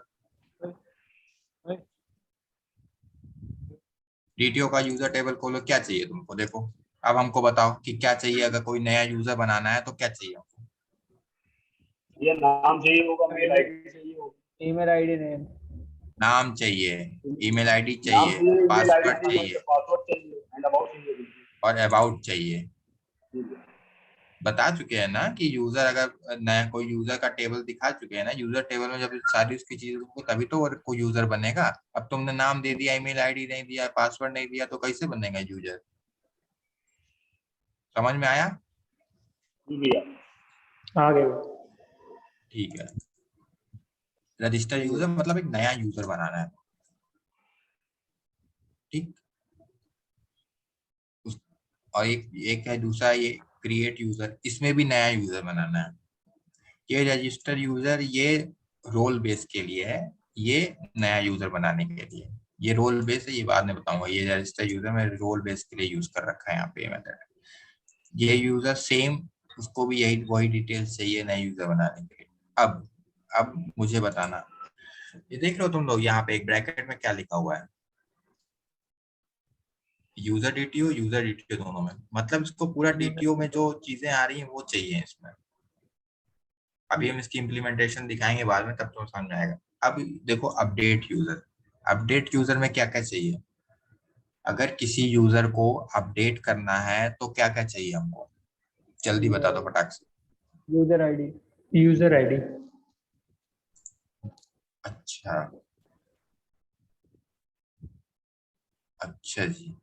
DTO का यूजर टेबल खोलो, क्या चाहिए तुमको? देखो अब हमको बताओ कि क्या चाहिए, अगर कोई नया यूजर बनाना है तो क्या चाहिए हमको? ये नाम चाहिए होगा, मेल आईडी चाहिए होगा, ईमेल आईडी नेम, नाम चाहिए, ईमेल आईडी चाहिए, पासवर्ड चाहिए पासवर्ड चाहिए एंड अबाउट चाहिए। और अबाउट चाहिए। बता चुके हैं ना कि यूजर अगर नया कोई यूजर का टेबल दिखा चुके हैं ना, यूजर टेबल में जब सारी उसकी चीजें होंगी तभी तो कोई यूजर बनेगा। अब तुमने नाम दे दिया, ईमेल आईडी नहीं दिया, पासवर्ड नहीं दिया, तो कैसे बनेगा यूजर? समझ में आया? आ गए। ठीक है, रजिस्टर यूजर मतलब एक नया यूजर बनाना है, ठीक। और एक है दूसरा ये क्रिएट यूजर, इसमें भी नया यूजर बनाना है। ये रजिस्टर यूजर ये रोल बेस के लिए है, ये नया यूजर बनाने के लिए। ये रोल बेस है, ये बाद में बताऊंगा। ये रजिस्टर यूजर मैं रोल बेस के लिए यूज कर रखा है यहाँ पे मेथड। ये यूजर सेम, उसको भी यही वही डिटेल्स चाहिए नए यूजर बनाने के लिए। अब मुझे बताना, ये देख रहे हो तुम लोग यहाँ पे एक ब्रैकेट में क्या लिखा हुआ है? यूजर डीटीओ दोनों में, मतलब इसको पूरा डीटीओ में जो चीजें आ रही हैं वो चाहिए इसमें। अभी हम इसकी इम्प्लीमेंटेशन दिखाएंगे बाद में, तब तो समझ में आएगा। अब देखो अपडेट यूजर में क्या क्या चाहिए? अगर किसी यूजर को अपडेट करना है तो क्या क्या चाहिए हमको? जल्दी बता दो फटाक से। User ID, user ID. अच्छा जी,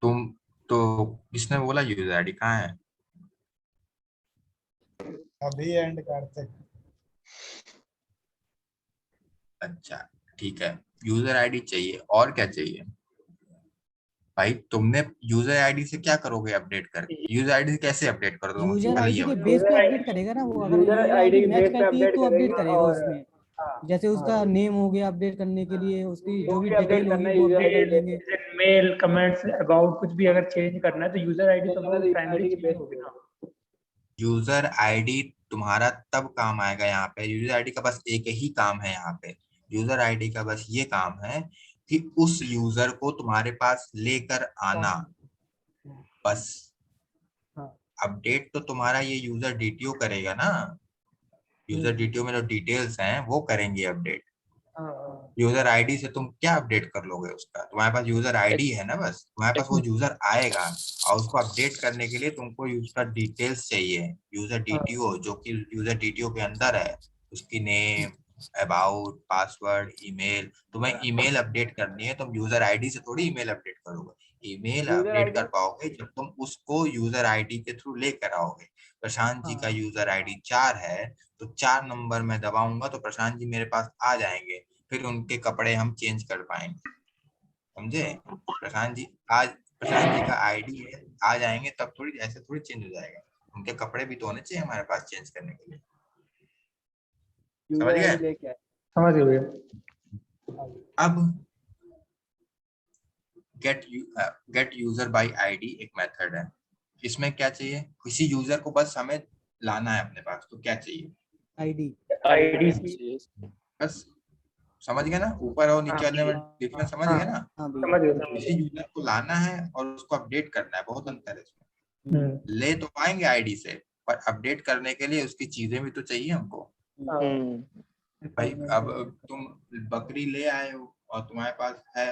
तुम तो किसने बोला यूजर आईडी कहाँ है? अभी एंड करते। अच्छा ठीक है, यूजर आईडी चाहिए। और क्या चाहिए भाई? तुमने यूजर आईडी से क्या करोगे अपडेट करके? यूजर आईडी से कैसे अपडेट कर दो? यूजर पहले आईडी ये के बताओ। बेस पे अपडेट करेगा ना वो, अगर यूजर आईडी मैच करती है तो अपडेट करेगा उसमें। जैसे उसका नेम हो गया अपडेट करने के लिए, उसकी जो भी डिटेल होगी वो अपडेट कर लेंगे। मेल, कमेंट्स, अबाउट कुछ भी अगर चेंज करना है तो यूजर आईडी तो प्राइमरी चीज होगी ना। यूजर आईडी तुम्हारा तब काम आएगा यहाँ पे। यूजर आईडी का बस एक ही काम है यहाँ पे। यूजर आईडी का बस ये काम है कि उस यूजर को तुम्हारे पास लेकर आना, बस। अपडेट तो तुम्हारा ये यूजर डीटीओ करेगा ना। यूजर डीटीओ में जो डिटेल्स हैं वो करेंगे अपडेट। यूजर आईडी से तुम क्या अपडेट कर लोगे उसका? तुम्हारे पास यूजर आईडी है ना, बस तुम्हारे पास वो यूजर आएगा और उसको अपडेट करने के लिए तुमको यूजर डिटेल्स चाहिए। यूजर डीटीओ जो कि यूजर डीटीओ के अंदर है, उसकी नेम, अबाउट, पासवर्ड, ईमेल। तुम्हें ईमेल अपडेट करनी है, तुम यूजर आईडी से थोड़ी ईमेल अपडेट करोगे। ईमेल अपडेट कर पाओगे जब तुम उसको यूजर आईडी के थ्रू लेकर आओगे। प्रशांत जी का यूजर आईडी 4 है, तो 4 नंबर में दबाऊंगा तो प्रशांत जी मेरे पास आ जाएंगे, फिर उनके कपड़े हम चेंज कर पाएंगे। समझे? प्रशांत जी का आईडी है, आ जाएंगे तब थोड़ी, ऐसे थोड़ी चेंज हो जाएगा। उनके कपड़े भी तो होने चाहिए हमारे पास चेंज करने के लिए। समझ गए? समझ गए। अब गेट यूजर बाय आईडी एक मेथड है। इसमें क्या चाहिए? किसी यूजर को बस हमें लाना है अपने पास, तो क्या चाहिए? आईडी बस। समझ गए ना? ऊपर और नीचे वाले में डिफरेंस समझ गए ना? समझ गए। किसी यूजर को लाना है और उसको अपडेट करना है, बहुत अंतर है इसमें। ले तो पाएंगे आईडी से, पर अपडेट करने के लिए उसकी चीजें भी तो चाहिए हमको। भाई अब तुम बकरी ले आए हो और तुम्हारे पास है,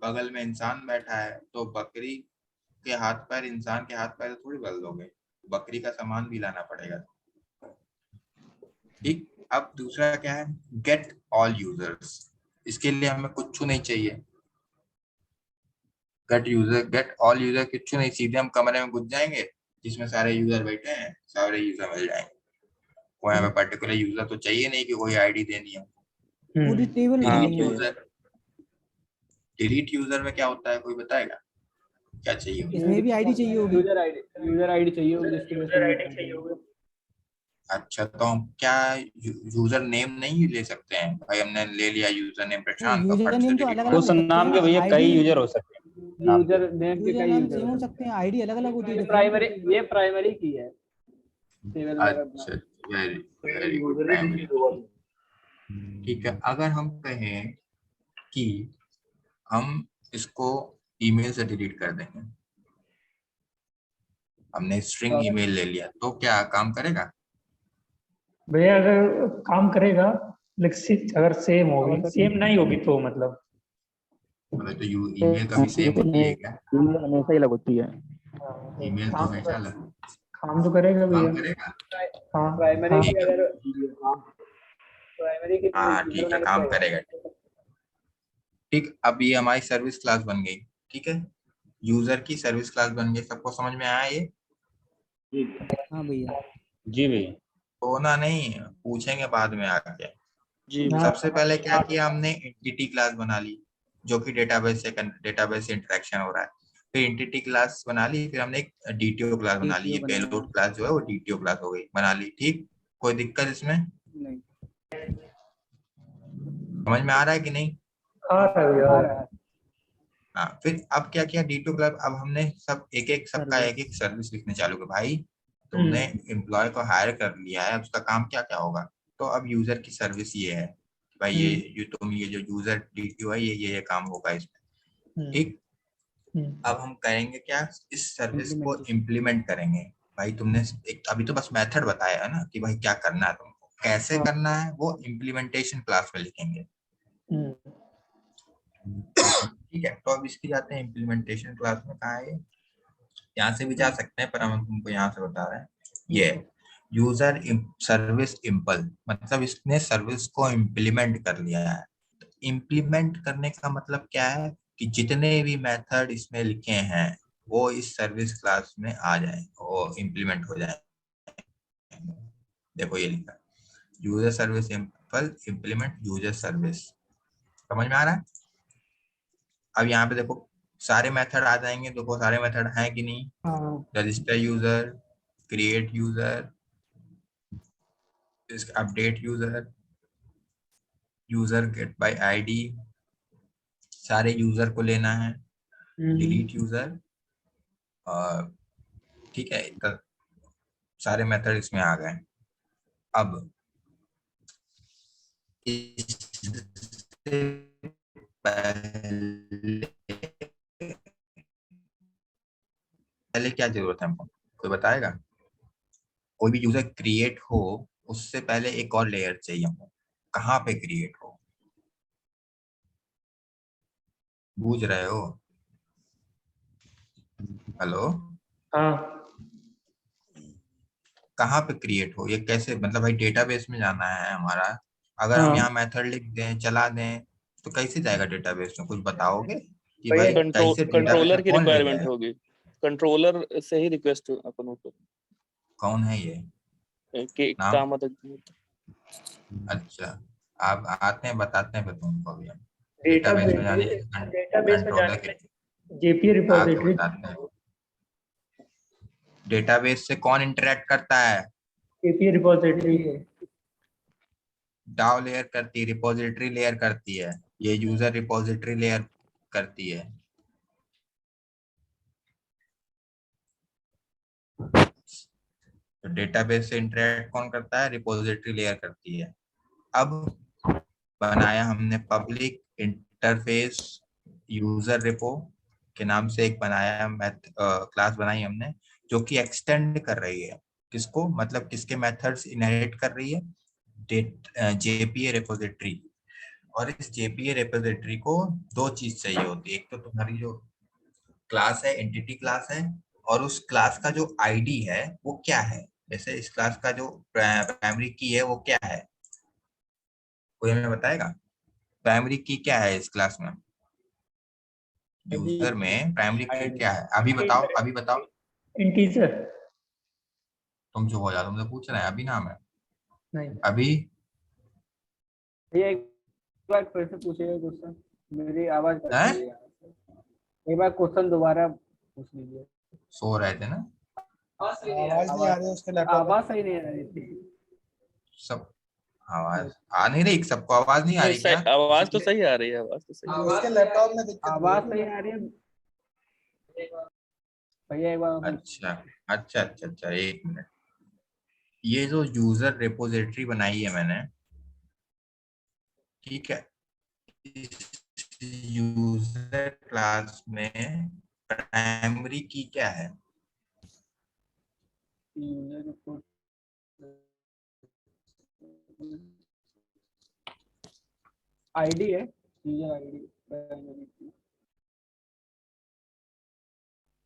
बगल में इंसान बैठा है, तो बकरी के हाथ पैर, इंसान के हाथ पैर थोड़ी बदल दोगे, बकरी का सामान भी लाना पड़ेगा। ठीक। अब दूसरा क्या है? Get all users. इसके लिए हमें कुछ नहीं चाहिए। गेट ऑल यूजर कुछ नहीं, सीधे हम कमरे में घुस जाएंगे जिसमें सारे यूजर बैठे हैं, सारे यूजर मिल जाएंगे। कोई हमें पर्टिकुलर यूजर तो चाहिए नहीं कि कोई आईडी देनी है। पूरी टेबल डिलीट यूजर में क्या होता है, कोई बताएगा क्या चाहिए? इसमें भी आईडी चाहिए होगी। यूजर आईडी चाहिए होगी। अच्छा, तो हम क्या यूजर नेम नहीं ले सकते हैं? भाई हमने ले लिया यूजर नेम प्रशांत, तो यूजर फट से नेम तो डिलीट अलग कर अलग उस हो दो। सकते हैं नाम के ना, भैया कई आईडी यूजर हो सकते हैं नाम के। यूजर नेम के यूजर कई नेम यूजर सेम हो हो सकते सकते हैं, आईडी अलग अलग होती है, हैं। डिफरेंट होती है। ये प्राइमरी की है टेबल में अगर अच्छा, वेरी वेरी गुड, यूजर ही प्राइमरी। डिलीट होगा। ठीक है, अगर हम कहें कि हम इसको ईमेल से डिलीट कर देंगे, हमने स्ट्रिंग ईमेल ले लिया, तो क्या काम करेगा? भैया अगर काम करेगा, लेकिन अगर सेम होगी, सेम नहीं होगी तो मतलब मतलब तो ईमेल कभी सेम होती है क्या? ईमेल हमेशा ही अलग होती है। ईमेल तो हमेशा अलग काम तो करेगा काम भैया। करेगा। हाँ प्राइमरी हाँ की ठीक है, अगर प्राइमरी की हाँ यूजर ठीक है, अलग काम रहेगा। करेगा। ठीक, अब ये हमारी सर्विस क्लास बन गई। ठीक है, यूजर की सर्विस क्लास बन गई, सबको समझ में आया ये? हाँ भैया। जी भैया। होना नहीं, पूछेंगे बाद में आके। जी सबसे पहले क्या किया हमने, एंटिटी क्लास बना ली जो कि डेटाबेस से इंटरेक्शन हो रहा है। फिर एंटिटी क्लास बना ली, फिर हमने एक डीटीओ क्लास बना ली। ये DTO बनाया। पेलोड क्लास जो है वो डीटीओ क्लास हो गई, बना ली। ठीक, कोई दिक्कत इसमें? नहीं। समझ में आ रहा है कि नहीं? आ रहा है भैया, आ रहा है। हाँ, फिर अब क्या किया डीटीओ क्लास, अब हमने सब एक एक सबका Service। एक एक सर्विस लिखने चालू किया। भाई तुमने एम्प्लॉय को हायर कर लिया है, अब उसका काम क्या क्या होगा? तो अब यूजर की सर्विस ये है कि भाई ये जो यूजर डीटीओ है, ये काम होगा इसमें। ठीक, अब हम करेंगे क्या, इस सर्विस को इम्प्लीमेंट करेंगे। भाई तुमने एक अभी तो बस मेथड बताया है ना कि भाई क्या करना है तुमको, कैसे करना है वो इम्प्लीमेंटेशन क्लास में लिखेंगे। ठीक है, तो अब इसकी जाते हैं इम्प्लीमेंटेशन क्लास में। कहाँ है ये? यहाँ से भी जा सकते हैं, पर हम तुमको यहाँ से बता रहे हैं। ये यूजर सर्विस इम्पल, मतलब इसने सर्विस को इम्प्लीमेंट कर लिया है। इम्प्लीमेंट करने का मतलब क्या है कि जितने भी मेथड इसमें लिखे हैं वो इस सर्विस क्लास में आ जाए, वो इम्प्लीमेंट हो जाए। देखो ये लिखा, user service Imphal implement user service. समझ में आ रहा है? अब यहाँ पे देखो सारे मेथड आ जाएंगे। देखो सारे मेथड हैं कि नहीं? Register user, create user, update user, user get by ID, सारे यूजर को लेना है, डिलीट यूजर, और ठीक है, इतना सारे मेथड इसमें आ गए। अब इससे पहले क्या जरूरत है हमको, कोई बताएगा? कोई भी यूजर क्रिएट हो उससे पहले एक और लेयर चाहिए हमको। कहाँ पे क्रिएट हो, बूझ रहे हो? हेलो, हाँ कहाँ पे क्रिएट हो, ये कैसे, मतलब भाई डेटाबेस में जाना है हमारा। अगर हम यहाँ मेथड लिख दें, चला दें, तो कैसे जाएगा डेटाबेस में? कुछ बताओगे कि भाई कैसे डेटाबेस कंट्रोलर में की कौन ले रिक्वायरमेंट जाएगा? होगी, कंट्रोलर से ही रिक्वेस्ट अपन होता कौन है ये कि नाम? काम आता। अच्छा, आप आते हैं, बताते हैं फिर तुमको भी हम। डेटाबेस डेटाबेस में जाने डेटाबेस में कंट्रोलर जाने के में जेपीई आके रिपोजिटरी। बताते हैं। डेटाबेस से कौन इंटरेक्ट करता है? जेपीई रिपोजिटरी है। डाउ लेयर करती है, रिपोजिटरी लेयर करती है, ये यूजर रिपोजिटरी लेयर करती है। तो डेटाबेस से इंटरेक्ट कौन करता है? रिपोजिटरी लेयर करती है। अब बनाया हमने पब्लिक इंटरफेस यूजर रिपो के नाम से एक बनाया क्लास बनाई हमने, जो कि एक्सटेंड कर रही है किसको, मतलब किसके मेथड्स इनहेरिट कर रही है? JPA repository. और इस जेपीए रिपोजिटरी को दो चीज चाहिए होती है, एक तो तुम्हारी जो क्लास है, एंटिटी क्लास है, और उस क्लास का जो आईडी है वो क्या है। जैसे इस क्लास का जो प्राइमरी की है वो क्या है, कोई हमें बताएगा? प्राइमरी की क्या है इस क्लास में, यूजर में प्राइमरी की क्या है? अभी बताओ, अभी बताओ। इंटीजर। तुम जो हो जा, तुमसे पूछ रहे हैं, अभी नाम है नहीं अभी। ये एक बार फिर से पूछिएगा क्वेश्चन, मेरी आवाज कट हैं? रही है। एक बार क्वेश्चन दोबारा पूछ लीजिए। सो रहे थे ना? आवाज नहीं आ रही है उसके लैपटॉप आवाज सही नहीं आ रही थी। सब आवाज आ नहीं रही, सबको आवाज नहीं आ रही क्या? आवाज तो सही आ रही है, आवाज तो सही इसके लैपटॉप में दिक्कत आवाज सही आ रही है भैया, एक बार अच्छा अच्छा अच्छा अच्छा, एक मिनट। ये जो यूजर रिपोजिटरी बनाई है मैंने, ठीक है, इस यूजर क्लास में प्राइमरी की क्या है? आईडी है, यूजर आईडी।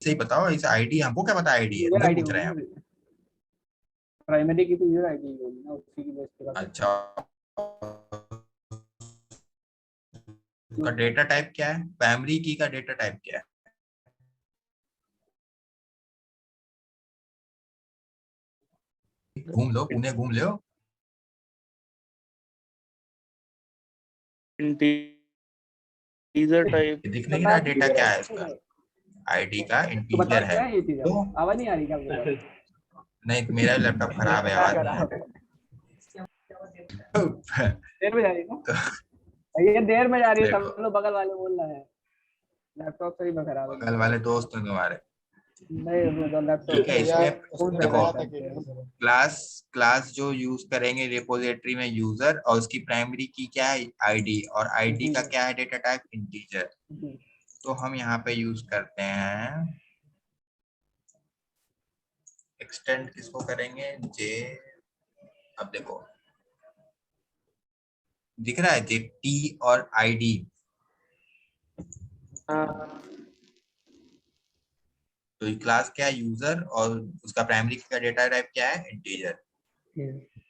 सही बताओ, इस आईडी हमको क्या पता आईडी है, यूजर तुमसे आईडी पूछ रहे हैं हम। होगी, प्राइमरी की तो यूजर आईडी होगी ना, उसी की बेस पे। अच्छा, उसका डेटा टाइप क्या है? प्राइमरी की का डेटा टाइप क्या है? घूम लो, पुणे घूम लो। इंटीजर टाइप दिख नहीं रहा डेटा क्या है उसका? आईडी का तो बता इंटीजर है। क्या है ये चीज? तो आवाज नहीं आ रही क्या मेरे नहीं, मेरा लैपटॉप खराब है, आवाज नहीं आ रही। देर में जा रही है ना? ये देर में जा रही है, देखो, सब लोग बगल वाले बोल रहे हैं लैपटॉप सही में खराब है। बगल वाले दोस्त हैं तुम्हारे। नहीं, वो तो लैपटॉप ठीक है, इसमें देखो, देखो क्लास जो यूज करेंगे रिपोजिटरी में यूजर, और उसकी प्राइमरी की क्या है? आईडी, और आईडी का क्या है डेटा टाइप? इंटीजर। तो हम यहाँ पे यूज करते हैं एक्सटेंड, किसको करेंगे? जे। अब देखो दिख रहा है जे टी और आईडी। तो ये क्लास क्या है? यूजर, और उसका प्राइमरी का डेटा टाइप क्या है? इंटीजर।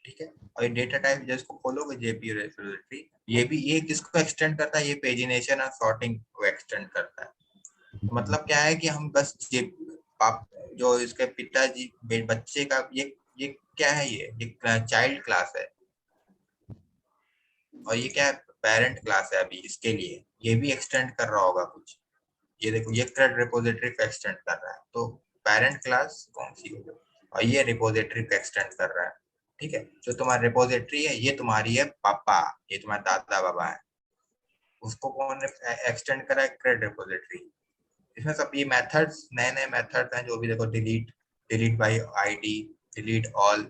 ठीक है, और ये डेटा टाइप जिसको खोलोगे जेपी रिपोजिटरी, ये भी ये किसको एक्सटेंड करता है? ये पेजिनेशन और सॉर्टिंग को एक्सटेंड करता है। मतलब क्या है कि हम बस जो इसके पिताजी बच्चे का ये क्या है? ये चाइल्ड क्लास है, और ये क्या है? पेरेंट क्लास है। अभी इसके लिए ये भी एक्सटेंड कर रहा होगा कुछ। ये देखो, ये क्रेड रिपोजिटरी को एक्सटेंड कर रहा है। तो पेरेंट क्लास कौन सी होगी? और ये रिपोजिटरी को एक्सटेंड कर रहा है। ठीक है, जो तुम्हारा रिपोजिटरी है ये तुम्हारी है पापा, ये तुम्हारे दादा बाबा है। उसको कौन एक्सटेंड करा है? CRUD repository. इसमें सब ये मेथड्स, नए नए मेथड्स हैं जो भी देखो, delete bye ID, delete all.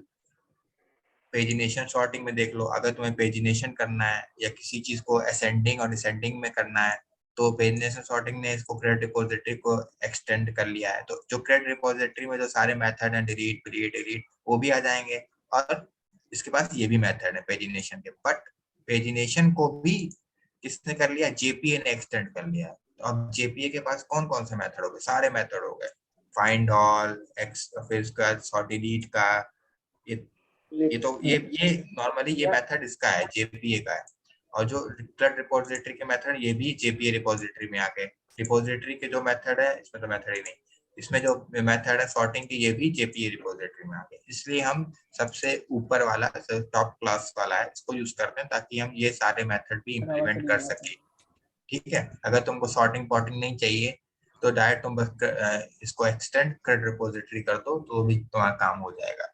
Pagination sorting में देख लो, अगर तुम्हें पेजिनेशन करना है या किसी चीज को असेंडिंग और डिसेंडिंग में करना है, तो पेजिनेशन सॉर्टिंग ने इसको क्रेड रिपोजिटरी को एक्सटेंड कर लिया है। तो जो क्रेड रिपोजिटरी में जो सारे मेथड हैं, डिलीट डिलीट वो भी आ जाएंगे। और इसके पास ये भी मेथड है पेजिनेशन के, बट पेजिनेशन को भी किसने कर लिया? जेपीए ने एक्सटेंड कर लिया है। तो अब जेपीए के पास कौन कौन से मेथड हो गए? सारे मेथड हो गए, फाइंड ऑल, एक्स, फिर उसका सॉर्ट डिलीट का। ये नॉर्मली ये मेथड इसका है, जेपीए का है। और जो क्रेड रिपोजिटरी के मेथड, ये भी जेपीए रिपोजिटरी में आ गए। रिपोजिटरी के जो मेथड है, इसमें तो मेथड ही नहीं, इसमें जो मेथड है सॉर्टिंग की, ये भी जेपीए रिपोजिटरी में आ गए। इसलिए हम सबसे ऊपर वाला, टॉप क्लास वाला है, इसको यूज करते हैं ताकि हम ये सारे मेथड भी इम्प्लीमेंट कर सके। ठीक है, अगर तुमको सॉर्टिंग पॉटिंग नहीं चाहिए तो डायरेक्ट तुम बस इसको एक्सटेंड क्रेड रिपोजिटरी कर दो, तो भी तुम्हारा काम हो जाएगा।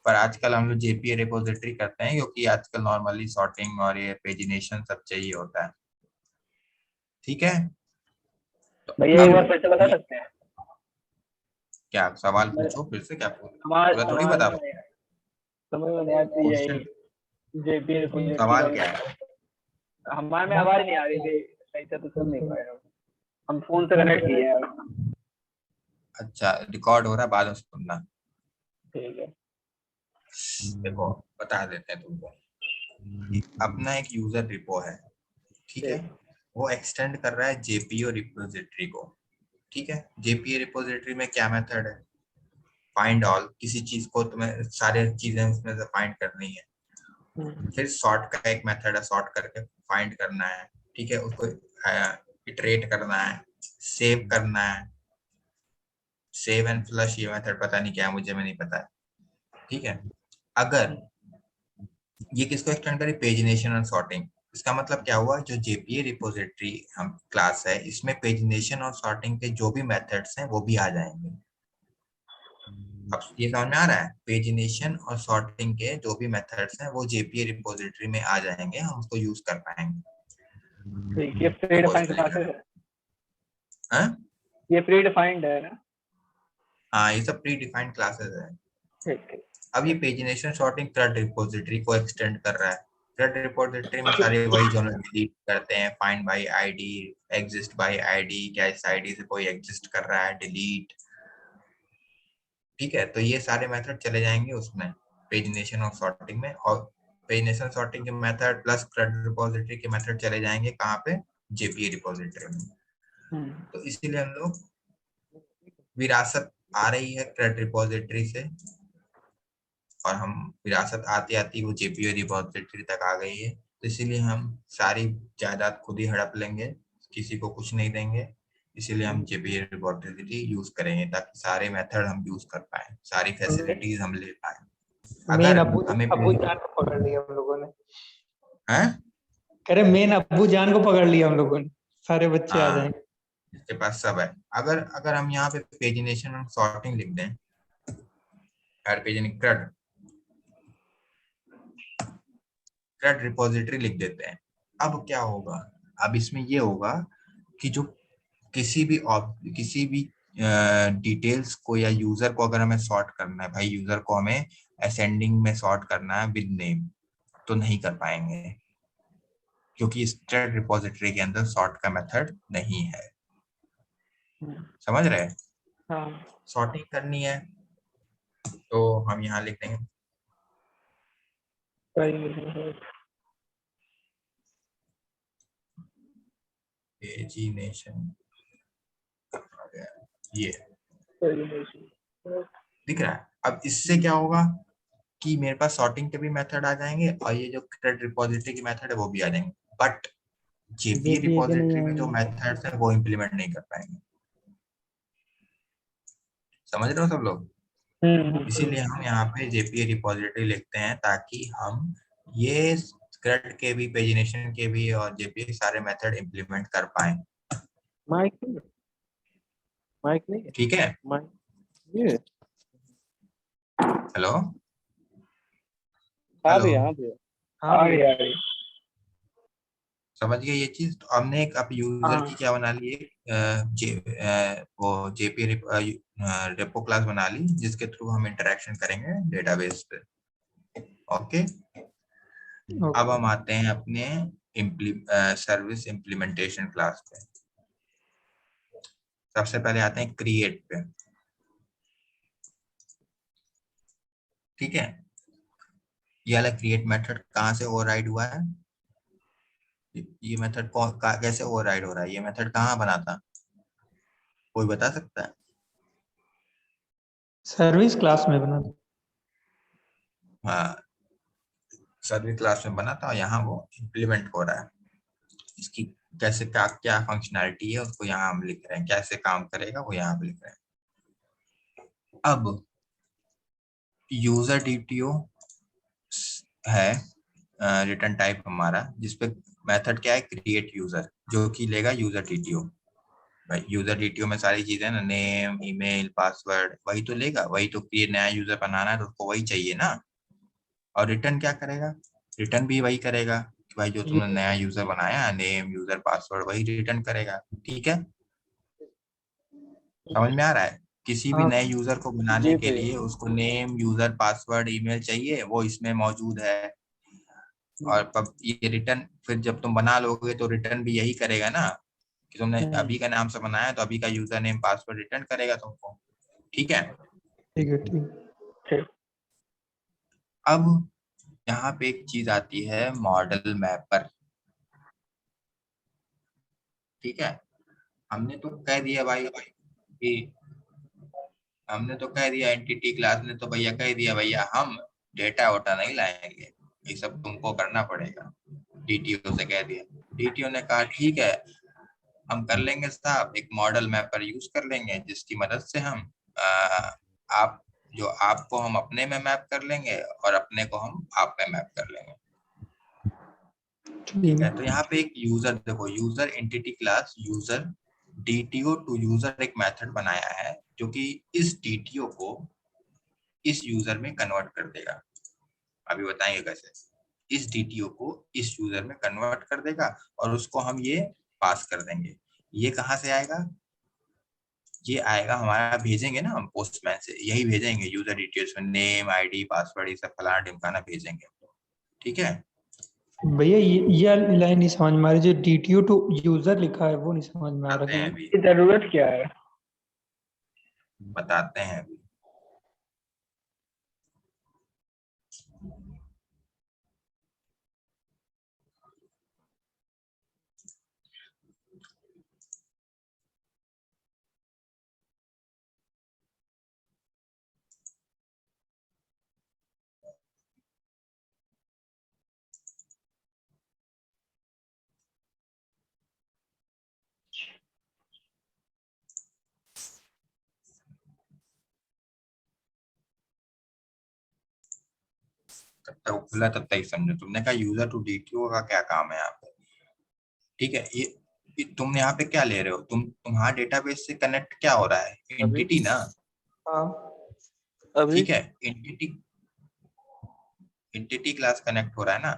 पर आजकल हम लोग जेपीए रिपोजिटरी करते हैं, क्योंकि आजकल नॉर्मली सॉर्टिंग और ये पेजिनेशन सब चाहिए होता है। ठीक है, तो भैया एक बार फिर से बता सकते हैं? क्या सवाल पूछो फिर से, क्या पूछो? थोड़ी बता समझ में नहीं आती है जेपी रिपोजिटरी। सवाल क्या है? हमारे में आवाज नहीं आ रही थी सही से, तो सुन नहीं पाए हम फोन से कनेक्ट किए हैं। अच्छा, रिकॉर्ड हो रहा है, बाद में सुनना। ठीक है, देखो बता देते हैं तुमको। अपना एक यूजर रिपो है, ठीक है, वो एक्सटेंड कर रहा है जेपीओ रिपोजिटरी को। ठीक है, जेपीओ रिपोजिटरी में क्या मेथड है? फाइंड ऑल, किसी चीज को तुम्हें सारे चीजें उसमें से फाइंड करनी है। फिर सॉर्ट का एक मेथड है, सॉर्ट करके फाइंड करना है। ठीक है, उसको इटरेट करना है, सेव करना है। सेव एंड फ्लश ये मेथड पता नहीं क्या है, मुझे में नहीं पता है। ठीक है, अगर ये किसको एक्सटेंड करें? पेजिनेशन और सॉर्टिंग। इसका मतलब क्या हुआ? जो जेपीए रिपोजिटरी हम क्लास है, इसमें पेजिनेशन और सॉर्टिंग के जो भी मेथड्स हैं वो भी आ जाएंगे। अब ये समझ में आ रहा है? पेजिनेशन और सॉर्टिंग के जो भी मेथड्स हैं वो JPA रिपोजिटरी में आ जाएंगे, हम उसको यूज कर पाएंगे। ठीक, ये प्री डिफाइंड क्लासेस है, हाँ ये प्री डिफाइंड है ना? हाँ, ये सब प्री डिफाइंड क्लासेस है। ठीक है। अब ये पेजिनेशन सॉर्टिंग CRUD रिपोजिटरी को एक्सटेंड कर रहा है। CRUD रिपोजिटरी में सारे वही जो डिलीट करते हैं, find by ID, exist bye ID, क्या इस आईडी से कोई एग्जिस्ट कर रहा है, डिलीट। ठीक है, तो ये सारे मेथड चले जाएंगे उसमें पेजिनेशन और सॉर्टिंग में, और पेजिनेशन सॉर्टिंग के मेथड प्लस CRUD रिपोजिटरी के मेथड चले जाएंगे कहाँ पे? JPA रिपोजिटरी में। तो इसीलिए हम लोग विरासत आ रही है CRUD रिपोजिटरी से, और हम विरासत आती आती वो JPA रिपोजिटरी तक आ गई है, तो इसीलिए हम सारी जायदाद खुद ही हड़प लेंगे, किसी को कुछ नहीं देंगे। इसीलिए हम JPA रिपोजिटरी यूज करेंगे ताकि सारे मेथड हम यूज कर पाए, सारी फैसिलिटीज हम ले पाए। मेन अगर हमें अब्बू जान को पकड़ लिया हम लोगों ने। हैं? कह रहे मेन अब्बू जान को पकड़ लिया हम लोगों ने, सारे बच्चे आ हाँ, जाएंगे। इसके पास सब है। अगर हम यहाँ पे पेजिनेशन और सॉर्टिंग लिख दें, CRUD रिपोजिटरी लिख देते हैं, अब क्या होगा? अब इसमें ये होगा कि जो किसी भी डिटेल्स को या यूजर को अगर हमें सॉर्ट करना है, भाई यूजर को हमें असेंडिंग में सॉर्ट करना है विद नेम, तो नहीं कर पाएंगे क्योंकि इस CRUD रिपोजिटरी के अंदर सॉर्ट का मेथड नहीं है। समझ रहे? हाँ, सॉर्टिंग करनी है तो हम यहाँ लिख देंगे पेजिनेशन, ये दिख रहा है। अब इससे क्या होगा कि मेरे पास सॉर्टिंग के भी मेथड आ जाएंगे और ये जो CRUD रिपोजिटरी की मेथड है वो भी आ जाएंगे, बट JPA रिपोजिटरी में जो मेथड्स है वो इम्प्लीमेंट नहीं कर पाएंगे। समझ रहे हो सब लोग? इसीलिए हम यहाँ पे JPA रिपोजिटरी लिखते हैं ताकि हम ये CRUD के भी, पेजिनेशन के भी और JPA के सारे मेथड इम्प्लीमेंट कर पाए। माइक नहीं, ठीक है? ये हेलो हाँ हेलो, भैया, हाँ भैया, आ गई। समझ गए ये चीज? तो हमने एक यूजर की क्या बना ली, वो JPA रेपो क्लास बना ली जिसके थ्रू हम इंटरेक्शन करेंगे डेटाबेस पे। ओके, अब हम आते हैं अपने सर्विस इम्प्लीमेंटेशन क्लास पे। सबसे पहले आते हैं क्रिएट पे। ठीक है, ये वाला क्रिएट मेथड कहाँ से ओवरराइड हुआ है? ये मेथड कैसे ओवरराइड हो रहा है? ये मेथड कहाँ बना था? कोई बता सकता है? सर्विस क्लास में बना था। हाँ, सर्विस क्लास में बना था और यहाँ वो इम्प्लीमेंट हो रहा है। इसकी कैसे क्या फंक्शनैलिटी है उसको यहाँ हम लिख रहे हैं, कैसे काम करेगा वो यहाँ पे लिख रहे हैं। अब यूजर DTO है रिटर्न टाइप हमारा, जिसपे मेथड क्या है? क्रिएट यूजर, जो कि लेगा यूजर DTO। भाई यूजर DTO में सारी चीजें ना, नेम, ईमेल, पासवर्ड, वही तो लेगा, वही तो क्रिएट नया यूजर बनाना है तो उसको वही चाहिए ना। और रिटर्न क्या करेगा? रिटर्न भी वही करेगा कि भाई जो तुमने नया यूजर बनाया, नेम, यूजर, पासवर्ड, वही रिटर्न करेगा। ठीक है, समझ में आ रहा है? किसी भी नए यूजर को बनाने के लिए उसको नेम, यूजर, पासवर्ड, ईमेल चाहिए, वो इसमें मौजूद है। और ये रिटर्न फिर जब तुम बना लोगे तो रिटर्न भी यही करेगा ना कि तुमने अभी का नाम से बनाया तो अभी का यूजर नेम, पासवर्ड रिटर्न करेगा तुमको। ठीक है, ठीक है, ठीक। अब यहाँ पे एक चीज आती है, मॉडल मैपर। ठीक है, हमने तो कह दिया भाई कि हमने तो कह दिया, एंटिटी क्लास ने तो भैया कह दिया भैया हम डेटा वोटा नहीं लाएंगे, ये सब तुमको करना पड़ेगा। DTO से कह दिया, DTO ने कहा ठीक है हम कर लेंगे साहब, एक मॉडल मैपर यूज कर लेंगे जिसकी मदद से हम आपको हम अपने में मैप कर लेंगे और अपने को हम आप में मैप कर लेंगे। ठीक है, तो यहाँ पे एक यूजर, देखो user entity class user DTO to user एक मेथड बनाया है जो कि इस DTO को इस यूजर में कन्वर्ट कर देगा। अभी बताएंगे कैसे। इस DTO को इस यूजर में कन्वर्ट कर देगा और उसको हम ये पास कर देंगे। ये कहाँ से आएगा? ये आएगा हमारा, भेजेंगे ना हम पोस्टमैन से, यही भेजेंगे यूजर डिटेल्स में, नेम, आईडी, पासवर्ड, ये सब फलाना ढिमकाना भेजेंगे। ठीक है भैया ये लाइन नहीं समझ में आ रही, जो DTO टू यूजर लिखा है वो नहीं समझ में आ बताते रहा हैं है। अभी, जरूरत क्या है? बताते हैं अभी। तब तक खुला तब तक समझो। तुमने कहा यूजर टू DTO का क्या काम है यहाँ पे? ठीक है, ये तुम यहाँ पे क्या ले रहे हो? तुम्हारा डेटाबेस से कनेक्ट क्या हो रहा है? एंटिटी ना। हाँ अभी ठीक है, एंटिटी क्लास कनेक्ट हो रहा है ना।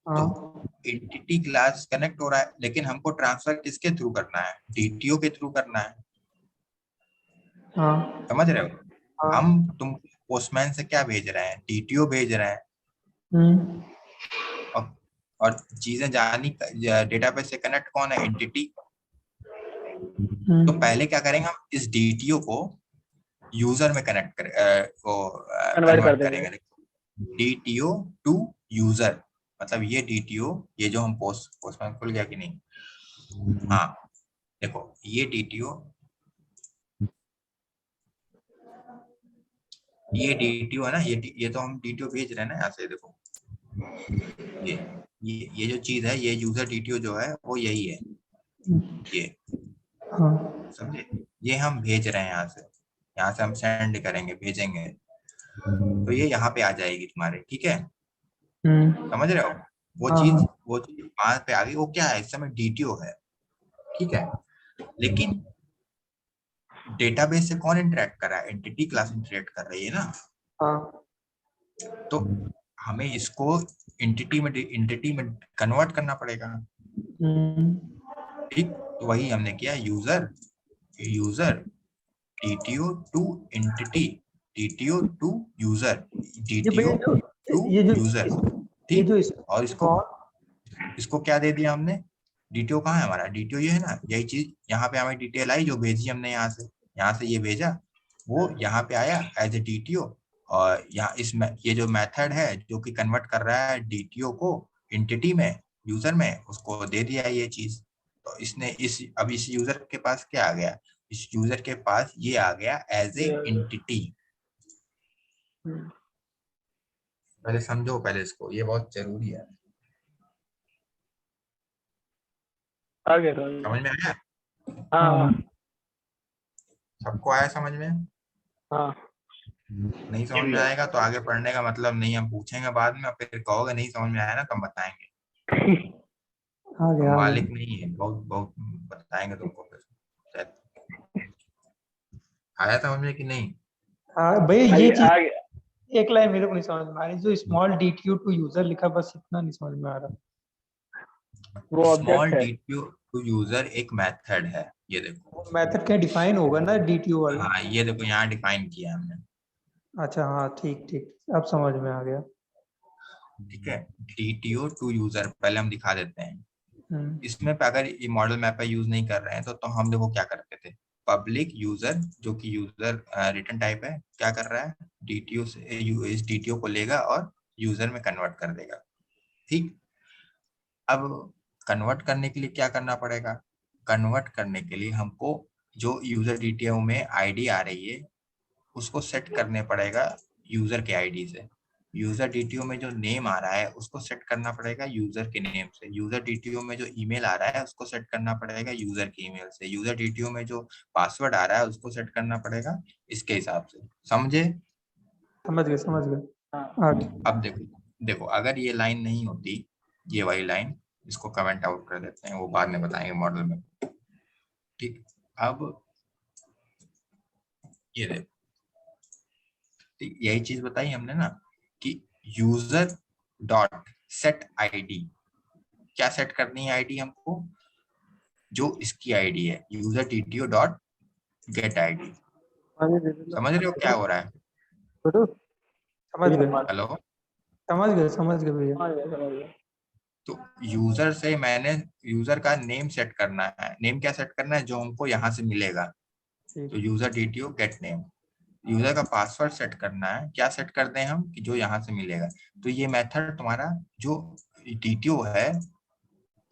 हाँ तो एंटिटी क्लास कनेक्ट हो रहा है, लेकिन हमको ट्रांसफर किसके थ्रू करना है? DTO के थ्रू करना है। हाँ समझ रहे हो? हाँ हम तुम पोस्टमैन से क्या भेज रहे हैं? DTO भेज रहे हैं। हम्म, और चीजें जानी, डेटाबेस से कनेक्ट कौन है? एंटिटी। तो पहले क्या करेंगे, हम इस DTO को यूजर में कनेक्ट कन्वर्ट करेंगे। DTO टू यूजर, मतलब ये DTO, ये जो हम पोस्टमैन खुल गया कि नहीं? हाँ देखो, ये DTO है ना, ये तो हम DTO भेज रहे हैं ना यहाँ से। देखो ये जो चीज है, ये यूजर DTO जो है वो यही है, ये हाँ समझे? ये हम भेज रहे हैं यहाँ से हम सेंड करेंगे, भेजेंगे, तो ये यहाँ पे आ जाएगी तुम्हारे। ठीक है, समझ रहे हो? वो हाँ, चीज हाँ। वहां पे आ गई। वो क्या है? इस समय DTO है। ठीक है, लेकिन डेटाबेस से कौन इंटरेक्ट कर रहा है? एंटिटी क्लास इंटरेक्ट कर रही है ना। हाँ तो हमें इसको एंटिटी में कन्वर्ट करना पड़ेगा। ठीक, तो वही हमने किया, user DTO to entity, DTO to user, ये भैया DTO टू ये जो यूजर। ये जो ठीक, और इसको क्या दे दिया हमने? DTO कहाँ है हमारा? DTO ये है ना, यही चीज यहाँ पे हमें डिटेल आई जो भेजी हमने यहाँ से ये भेजा, वो यहाँ पे आया एज ए DTO। और यहाँ इसमें ये जो मेथड है जो कि कन्वर्ट कर रहा है DTO को एंटिटी में, यूजर में, उसको दे दिया ये चीज। तो इसने अब इस यूजर के पास क्या आ गया? इस यूजर के पास ये आ गया एज ए एंटिटी। पहले समझो, पहले इसको, ये बहुत जरूरी है। आ गया समझ में आया? हाँ सबको आया समझ में? हाँ नहीं समझ में आएगा तो आगे पढ़ने का मतलब नहीं। हम पूछेंगे बाद में, फिर कहोगे नहीं समझ में आया ना, तो हम बताएंगे। आ हम गया मालिक नहीं है, बहुत बहुत बताएंगे तुमको फिर। आया समझ में कि नहीं? हाँ भैया ये आ चीज गया। एक लाइन मेरे को नहीं समझ में आ रही, जो स्मॉल DTO टू यूजर लिखा, बस इतना नहीं समझ में आ रहा। वो स्मॉल ऑब्जेक्ट है। DTO टू यूजर एक मेथड है, ये देखो। मेथड क्या डिफाइन होगा ना DTO वाला? हाँ ये देखो, यहाँ डिफाइन किया हमने। अच्छा हाँ ठीक ठीक, अब समझ में आ गया। ठीक है, DTO टू यूजर पहले हम दिखा देते हैं। इसमें पे अगर ये मॉडल मैप यूज नहीं कर रहे हैं तो हम देखो क्या करते थे। पब्लिक यूजर, जो कि यूजर रिटर्न टाइप है, क्या कर रहा है? DTO से इस DTO को लेगा और यूजर में कन्वर्ट कर देगा। ठीक, अब कन्वर्ट करने के लिए क्या करना पड़ेगा? कन्वर्ट करने के लिए हमको जो यूजर DTO में आईडी आ रही है उसको सेट करने पड़ेगा यूजर के आईडी से। यूजर DTO में जो नेम आ रहा है उसको सेट करना पड़ेगा यूजर के नेम से। यूजर DTO में जो ईमेल आ रहा है उसको सेट करना पड़ेगा यूजर के ईमेल से। यूजर DTO में जो पासवर्ड आ रहा है उसको सेट करना पड़ेगा इसके हिसाब से। समझे? समझ गए। अब देखो अगर ये लाइन नहीं होती, ये वाली लाइन, इसको कमेंट आउट कर देते हैं, वो बाद में बताएंगे मॉडल में। ठीक, अब ये देखो, तो यही चीज बताई हमने ना कि यूजर डॉट सेट आईडी, क्या सेट करनी है आईडी हमको, जो इसकी आईडी है user TTO dot gate ID. समझ रहे हो क्या हो रहा है? समझ गए हेलो, समझ गए भैया। समझ गया। तो यूजर से मैंने यूजर का नेम सेट करना है। नेम क्या सेट करना है? जो हमको यहाँ से मिलेगा। ठीक। तो user DTO gate name. User का पासवर्ड सेट करना है। क्या सेट कर दें हम कि जो यहाँ से मिलेगा। तो ये मेथड तुम्हारा जो डीटीओ है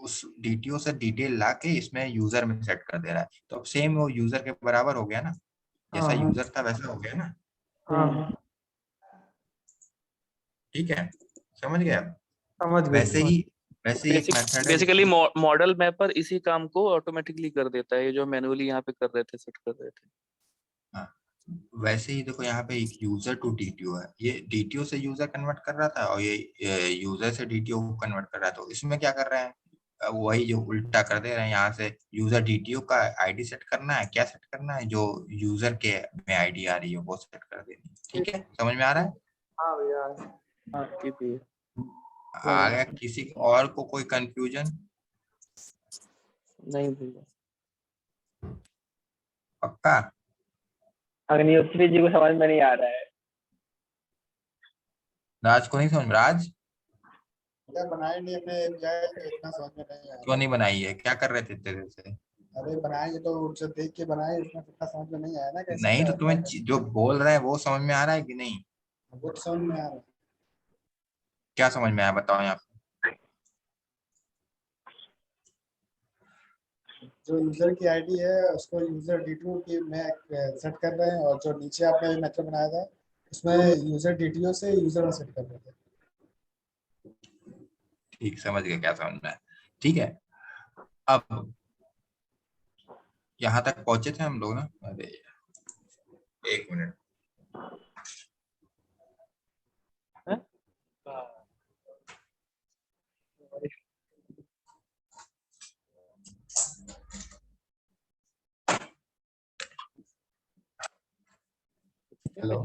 उस डीटीओ से डिटेल ला के इसमें यूजर में सेट कर दे रहा है। तो अब सेम वो यूजर के बराबर हो गया ना, जैसा हाँ। यूजर था वैसा हो गया ना। हाँ ठीक है, समझ गए आप? समझ गए। वैसे ही एक मेथड है बेसिकली मॉडल मैपर इसी काम को ऑटोमेटिकली कर देता है, ये जो मैनुअली यहाँ पे कर रहे थे, सेट कर रहे थे। हाँ, वैसे ही देखो यहाँ पे एक यूजर टू डीटीओ है। ये डीटीओ से यूजर कन्वर्ट कर रहा था और ये यूजर से डीटीओ कन्वर्ट कर रहा था। तो इसमें क्या कर रहे हैं? वही जो उल्टा कर दे रहे हैं। यहाँ से यूजर डीटीओ का आईडी सेट करना है। क्या सेट करना है? जो यूजर के में आईडी आ रही है वो सेट कर देनी है। ठीक है, समझ में आ रहा है? हाँ भैया। हाँ ठीक है। आ गया? किसी और को कोई कंफ्यूजन? नहीं भैया। पक्का? अग्निहोत्री जी को समझ में नहीं आ रहा है। राज को नहीं समझ? राज बनाए नहीं हमने API, तो इतना समझ में नहीं आया। क्यों नहीं बनाई है? क्या कर रहे थे इतने देर से? अरे बनाएंगे तो जो देख के बनाए, इसमें इतना समझ में नहीं आया ना कैसे नहीं क्या तो तुम्हें होता है। जो बोल रहे हैं वो समझ में आ रहा है कि नहीं? वो तो समझ में आ रहा है। क्या समझ में आया बताओ यहाँ पे? जो यूजर की आईडी है उसको यूजर डीटीओ की में सेट कर रहे हैं, और जो नीचे आपने मेथड बनाया था उसमें यूजर डीटीओ से यूजर में सेट कर रहे थे। ठीक, समझ गए क्या समझ में आया? ठीक है, अब यहाँ तक पहुंचे थे हम लोग ना। अरे एक मिनट, हेलो।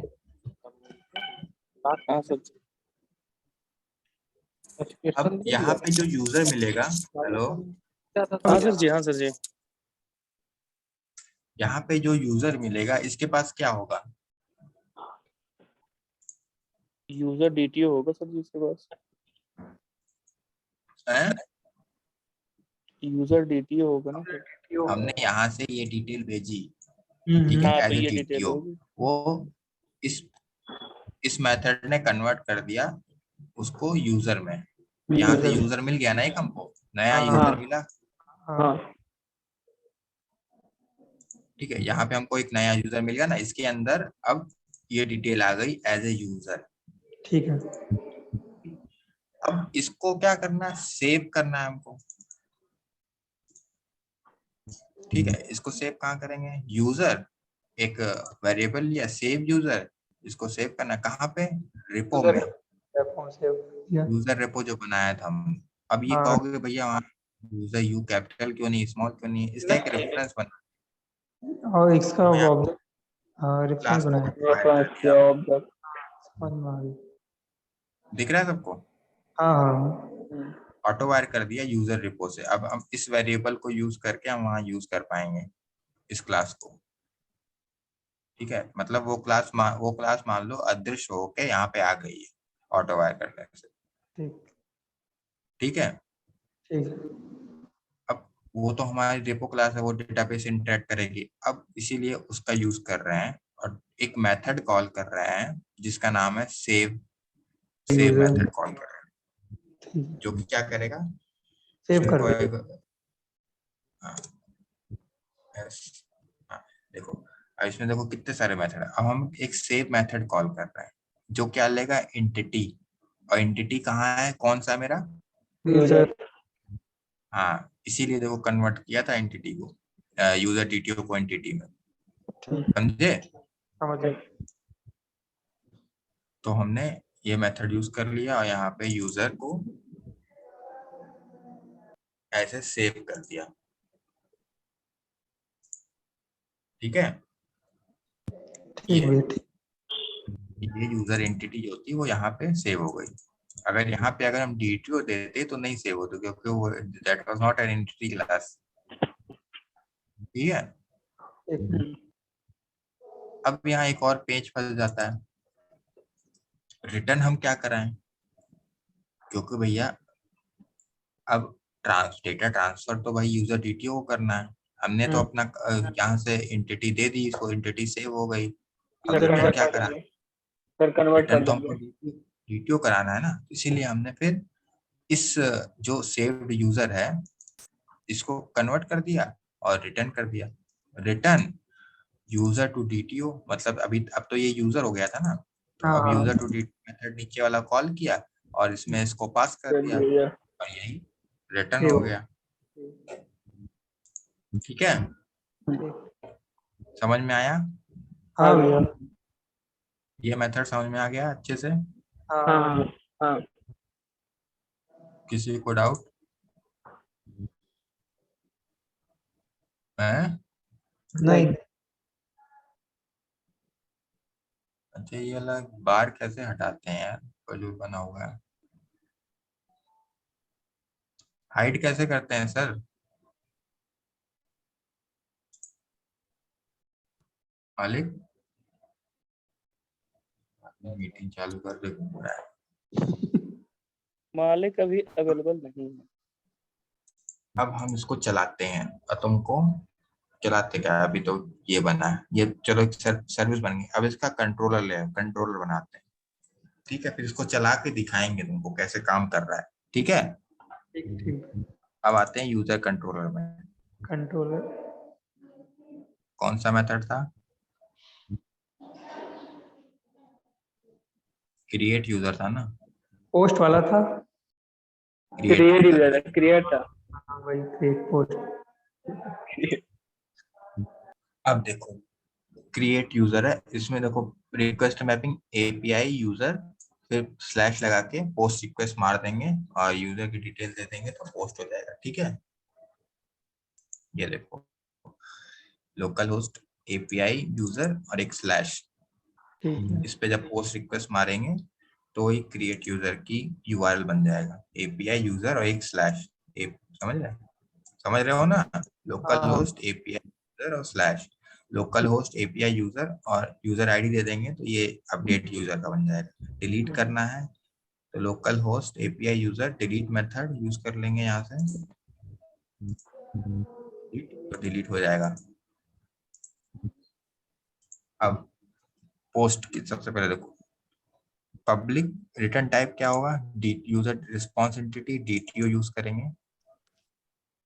हाँ सर। अब यहाँ पे जो यूजर मिलेगा, हेलो, हाँ सर जी, हाँ सर जी। यहाँ पे जो यूजर मिलेगा इसके पास क्या होगा? यूजर डीटीओ होगा सर जी इसके पास। यूजर डीटीओ होगा ना सर। हमने यहाँ से ये डिटेल भेजी, ठीक है, हाँ एज तो ए ये डिटेल डीटीओ। होगी। वो इस मेथड ने कन्वर्ट कर दिया उसको यूजर में। यहाँ से यूजर मिल गया ना, एक हमको नया यूजर मिला। हाँ ठीक है, यहाँ पे हमको एक नया यूजर मिल गया ना। इसके अंदर अब ये डिटेल आ गई एज ए यूजर। ठीक है। अब इसको क्या करना है? सेव करना है हमको। ठीक है, इसको सेव कहाँ करेंगे? यूजर एक वेरिएबल लिया सेव यूजर, इसको सेव करना कहाँ पे? रिपो में। यूजर रिपो जो बनाया था हम। अब ये कहोगे भैया वहाँ यूजर यू कैपिटल क्यों नहीं, स्मॉल क्यों नहीं? इसका एक रेफरेंस बना और इसका मैं रेफरेंस क्लास को बनाया। दिख रहा है सबको? हाँ हाँ। ऑटो वायर कर दिया यूजर रिपो से। अब हम इस वेरिएबल को यूज करके हम वहां यूज कर पाएंगे इस क्लास को। ठीक है, मतलब वो क्लास मान लो अदृश्य होके यहाँ पे आ गई है ऑटो वायर करने से। ठीक है, ठीक। अब वो तो हमारी रिपो क्लास है, वो डेटाबेस इंटरेक्ट करेगी। अब इसीलिए उसका यूज कर रहे हैं और एक मेथड कॉल कर रहे हैं जिसका नाम है सेव मेथड कॉल कर रहे हैं, जो कि क्या करेगा? सेव कर देखो अब इसमें देखो कितने सारे मेथड है। अब हम एक सेव मेथड कॉल कर रहे हैं जो क्या लेगा? एंटिटी। और एंटिटी कहाँ है? कौन सा मेरा? यूजर। हाँ, इसीलिए देखो कन्वर्ट किया था एंटिटी को, यूजर डीटीओ को एंटिटी में। समझे? समझे। तो हमने ये मेथड यूज कर लिया और यहाँ पे यूजर को ऐसे सेव कर दिया। ठीक है, ठीक है। ये यूजर एंटिटी जो होती है वो यहाँ पे सेव हो गई। अगर यहाँ पे अगर हम DTO देते तो नहीं सेव होती, क्योंकि वो that was not an entity class. ठीक है, अब यहाँ एक और पेज फंस जाता है, रिटर्न हम क्या कराएं, क्योंकि भैया अब डेटा ट्रांसफर तो भाई यूजर DTO को करना है। हमने तो अपना यहाँ से एंटिटी दे दी, इसको एंटिटी सेव हो गई। अब रिटर्न क्या करा, फिर कन्वर्ट कर रिटर्न तो देंगे। हमको DTO कराना है ना, इसीलिए हमने फिर इस जो सेव्ड यूजर है इसको कन्वर्ट कर दिया और रिटर्न कर दिया। रिटर्न यूजर टू DTO, मतलब अभी अब तो ये यूजर हो गया था ना, तो अब यूजर टू DTO मेथड नीचे वाला कॉल किया और इसमें इसको पास कर दिया और यही रिटर्न हो गया। ठीक है, समझ में आया? हाँ भैया। ये मेथड समझ में आ गया अच्छे से? हाँ हाँ। किसी को डाउट है? नहीं। अच्छा, ये वाला बार कैसे हटाते हैं यार, जो बना हुआ है, हाइड कैसे करते हैं सर? मालिक मीटिंग चालू कर दे, घूम रहा है। मालिक अभी अवेलेबल नहीं है। अब हम इसको चलाते हैं और तुमको चलाते क्या है, अभी तो ये बना है, ये चलो एक सर्विस बन गई। अब इसका कंट्रोलर बनाते हैं। ठीक है, फिर इसको चला के दिखाएंगे तुमको कैसे काम कर रहा है। ठीक है, अब आते हैं यूजर कंट्रोलर में। कंट्रोलर कौन सा मेथड था? क्रिएट यूजर था ना? पोस्ट वाला था। क्रिएट था। हाँ वही क्रिएट पोस्ट। अब देखो क्रिएट यूजर है, इसमें देखो रिक्वेस्ट मैपिंग API यूजर, फिर स्लैश लगा के पोस्ट रिक्वेस्ट मार देंगे और यूजर की डिटेल दे देंगे तो पोस्ट हो जाएगा। ठीक है, ये देखो लोकल होस्ट API यूजर और एक स्लैश, इस पे जब पोस्ट रिक्वेस्ट मारेंगे तो ही क्रिएट यूजर की URL बन जाएगा, API यूजर और एक स्लैश। समझ रहे हो ना? लोकल होस्ट API यूजर और slash, local host API user और यूजर आईडी दे देंगे तो ये अपडेट यूजर का बन जाएगा। डिलीट करना है तो local host API user delete method use कर लेंगे, यहाँ से तो डिलीट हो जाएगा। अब पोस्ट की सबसे पहले देखो पब्लिक रिटर्न टाइप क्या होगा, user response entity DTO use करेंगे,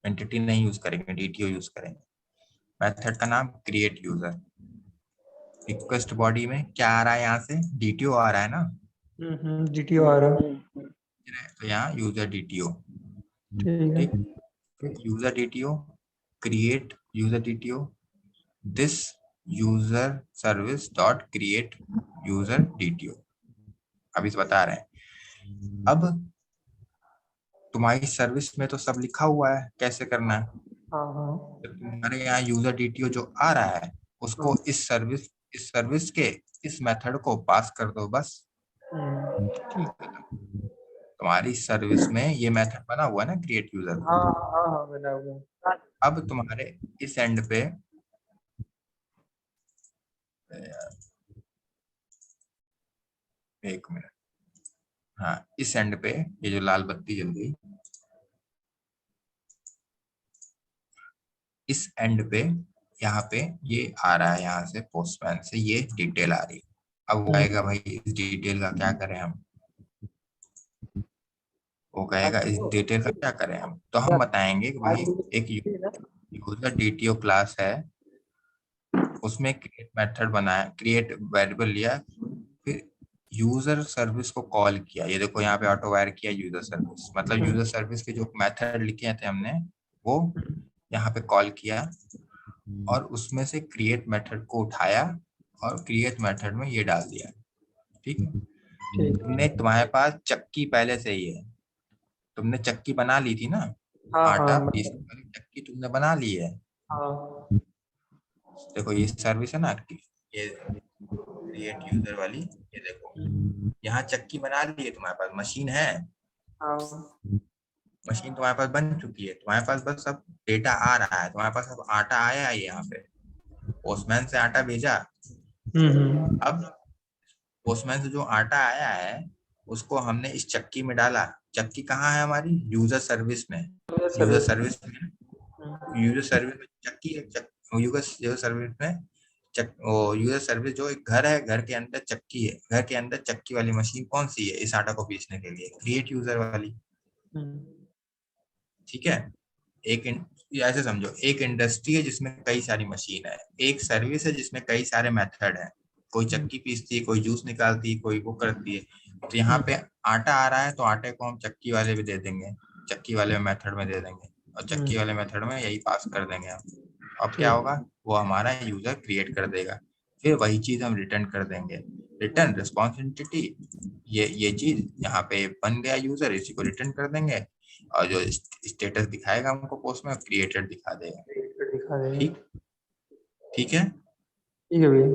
एंटिटी नहीं यूज करेंगे, DTO यूज करेंगे। मेथड का नाम क्रिएट यूजर। रिक्वेस्ट बॉडी में क्या आ रहा है, यहाँ से DTO आ रहा है ना? DTO आ रहा है तो यहाँ यूजर DTO। ठीक है। User DTO create user DTO this user service dot create user DTO। अभी इस बता रहे हैं। अब तुम्हारी सर्विस में तो सब लिखा हुआ है कैसे करना है। तो तुम्हारे यहाँ यूजर DTO जो आ रहा है उसको इस सर्विस के इस मेथड को पास कर दो बस। तुम्हारी सर्विस में ये मेथड बना हुआ है ना क्रिएट यूजर। हाँ बना हुआ। अब तुम्हारे इस एंड पे एक मिनट, हाँ इस एंड पे ये जो लाल बत्ती जल गई, इस एंड पे यहाँ पे ये आ रहा है, यहाँ से पोस्टमैन से ये डिटेल आ रही है। अब वो कहेगा भाई इस डिटेल का क्या करें हम, वो कहेगा इस डिटेल का क्या करें हम, तो हम बताएंगे कि भाई एक यूजर DTO क्लास है, उसमें क्रिएट मेथड बनाया, क्रिएट वेरिएबल लिया, फिर यूजर सर्विस को कॉल किया। ये देखो यहाँ पे ऑटो वायर किया यूजर सर्विस, मतलब यूजर सर्विस के जो मेथड लिखे थे हमने वो यहाँ पे कॉल किया और उसमें से क्रिएट मेथड को उठाया और क्रिएट मेथड में ये डाल दिया। ठीक है, तुमने तुम्हारे पास चक्की पहले से ही है, तुमने चक्की बना ली थी ना, आटा पीसने वाली चक्की तुमने बना ली है। देखो ये सर्विस है ना, ये क्रिएट यूजर वाली, ये देखो यहाँ चक्की बना ली है, तुम्हारे पास मशीन है, हाँ मशीन तुम्हारे पास बन चुकी है, तुम्हारे पास बस अब डेटा आ रहा है, तुम्हारे पास अब आटा आया है, यहाँ पे पोस्टमैन से आटा भेजा, अब पोस्टमैन से जो आटा आया है उसको हमने इस चक्की में डाला। चक्की कहाँ है हमारी? यूजर सर्विस में। यूजर सर्विस में चक्की है, यूजर सर्विस में यूजर सर्विस जो एक घर है, घर के अंदर चक्की है, घर के अंदर चक्की वाली मशीन कौन सी है इस आटा को पीसने के लिए? क्रिएट यूजर वाली। ठीक है, ऐसे समझो, एक इंडस्ट्री है जिसमें कई सारी मशीन है, एक सर्विस है जिसमें कई सारे मेथड है, कोई चक्की पीसती है, कोई जूस निकालती है, कोई वो करती है। तो यहाँ पे आटा आ रहा है तो आटे को हम चक्की वाले भी दे देंगे, चक्की वाले मेथड में दे देंगे, और चक्की वाले मेथड में यही पास कर देंगे हम। अब क्या होगा, वो हमारा यूजर क्रिएट कर देगा, फिर वही चीज हम रिटर्न कर देंगे, रिटर्न रिस्पॉन्स एंटिटी, ये चीज यहाँ पे बन गया यूजर, इसी को रिटर्न कर देंगे, और जो स्टेटस दिखाएगा हमको पोस्ट में क्रिएटेड दिखा देगा। ठीक, ठीक है, ठीक है भैया।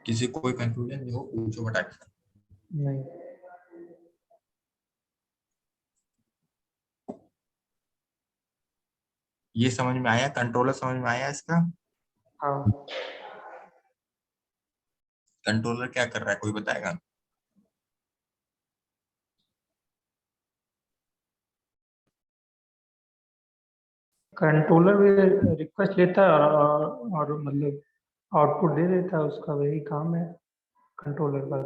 किसी को कोई कंफ्यूजन हो पूछो फटाक से। नहीं, ये समझ में आया? कंट्रोलर समझ में आया इसका? हाँ कंट्रोलर क्या कर रहा है, कोई बताएगा? कंट्रोलर भी रिक्वेस्ट लेता है और मतलब आउटपुट दे देता है, उसका वही काम है कंट्रोलर का।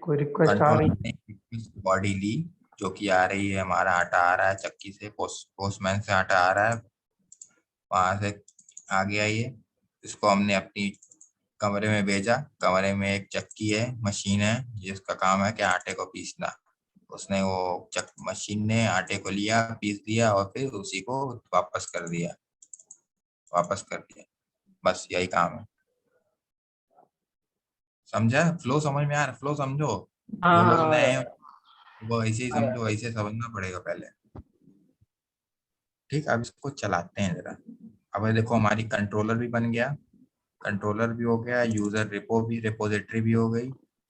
कोई रिक्वेस्ट आ रही कंट्रोलर ने बॉडी ली, जो कि आ रही है, हमारा आटा आ रहा है चक्की से, पोस्टमैन से आटा आ रहा है, वहां से आ गया ये, इसको हमने अपनी कमरे में भेजा, कमरे में एक चक्की है, मशीन है, जिसका काम है कि आटे को पीसना। उसने वो मशीन ने आटे को लिया, पीस दिया, और फिर उसी को वापस कर दिया, बस यही काम है। समझा? फ्लो समझ में आ रहा? फ्लो समझो, जो लोग नए हैं वो ऐसे ही समझो, ऐसे समझना पड़ेगा पहले। ठीक, अब इसको चलाते हैं जरा। अब ये देखो हमारी कंट्रोलर भी बन गया, कंट्रोलर भी हो गया, यूजर रिपोजिटरी भी हो गई,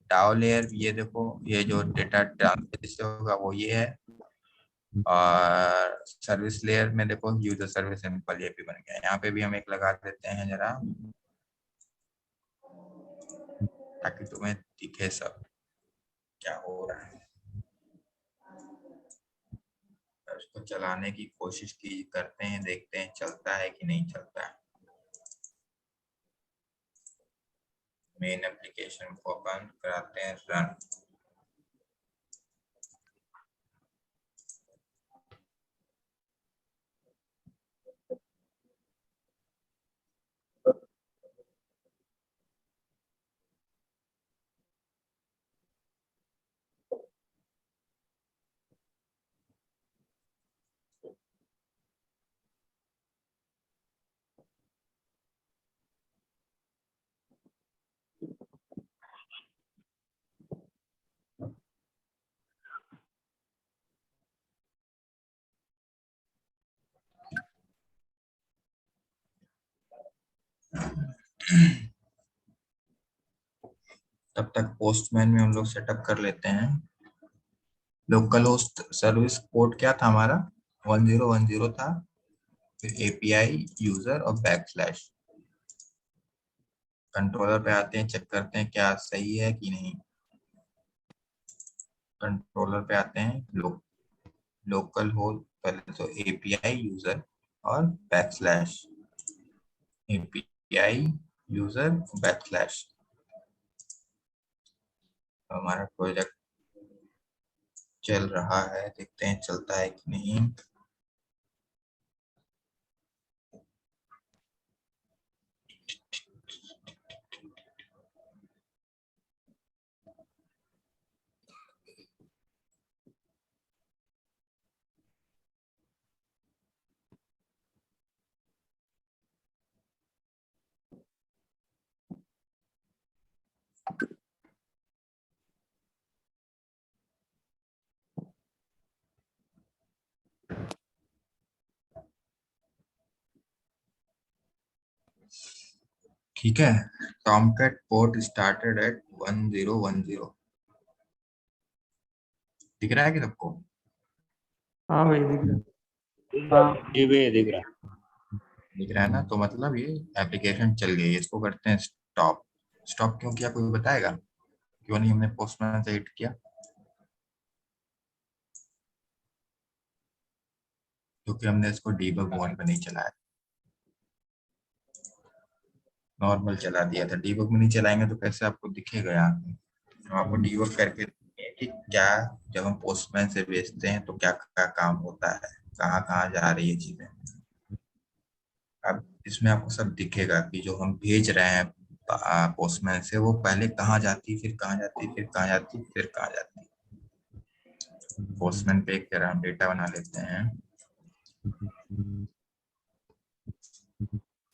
डाओ लेयर, ये देखो ये जो डेटा ट्रांसफर होगा वो ये है, और सर्विस लेयर में देखो यूजर सर्विस सिंपल ये भी बन गया। यहाँ पे भी हम एक लगा देते हैं जरा, ताकि तुम्हें दिखे सब क्या हो रहा है। उसको चलाने की कोशिश की करते हैं, देखते हैं चलता है कि नहीं चलता है। मेन एप्लीकेशन को ओपन कराते हैं, रन। तब तक पोस्टमैन में हम लोग सेटअप कर लेते हैं। लोकल होस्ट सर्विस पोर्ट क्या था हमारा? 1010 था, फिर एपीआई यूजर और बैकस्लैश। कंट्रोलर पे आते हैं, चेक करते हैं क्या सही है कि नहीं। कंट्रोलर पे आते हैं, लोकल होस्ट, पहले तो एपीआई यूजर और बैकस्लैश, एपीआई यूजर बैकस्लैश। हमारा प्रोजेक्ट चल रहा है, देखते हैं चलता है कि नहीं। ठीक है, टॉमकैट पोर्ट स्टार्टेड एट 1010। दिख रहा है कि सबको? हाँ भाई दिख रहा। हाँ जी भैया दिख रहा। दिख रहा है ना? तो मतलब ये एप्लीकेशन चल गई है, इसको करते हैं स्टॉप। स्टॉप क्यों किया, कोई बताएगा? क्यों नहीं हमने पोस्टमैन से हिट किया? क्योंकि हमने इसको डीबग मोड में नहीं चलाया, नॉर्मल चला दिया था। डीबग में नहीं चलाएंगे तो कैसे आपको दिखेगा यहाँ पे? हम आपको डीबग करके देंगे कि क्या जब हम पोस्टमैन से भेजते हैं तो क्या क्या काम होता है, कहाँ कहाँ जा रही है चीजें। अब इसमें आपको सब दिखेगा कि जो हम भेज रहे हैं पोस्टमैन से, वो पहले कहाँ जाती, फिर कहाँ जाती, फिर कहाँ जाती, फिर कहाँ जाती। पोस्टमैन पे एक तरह हम डेटा बना लेते हैं।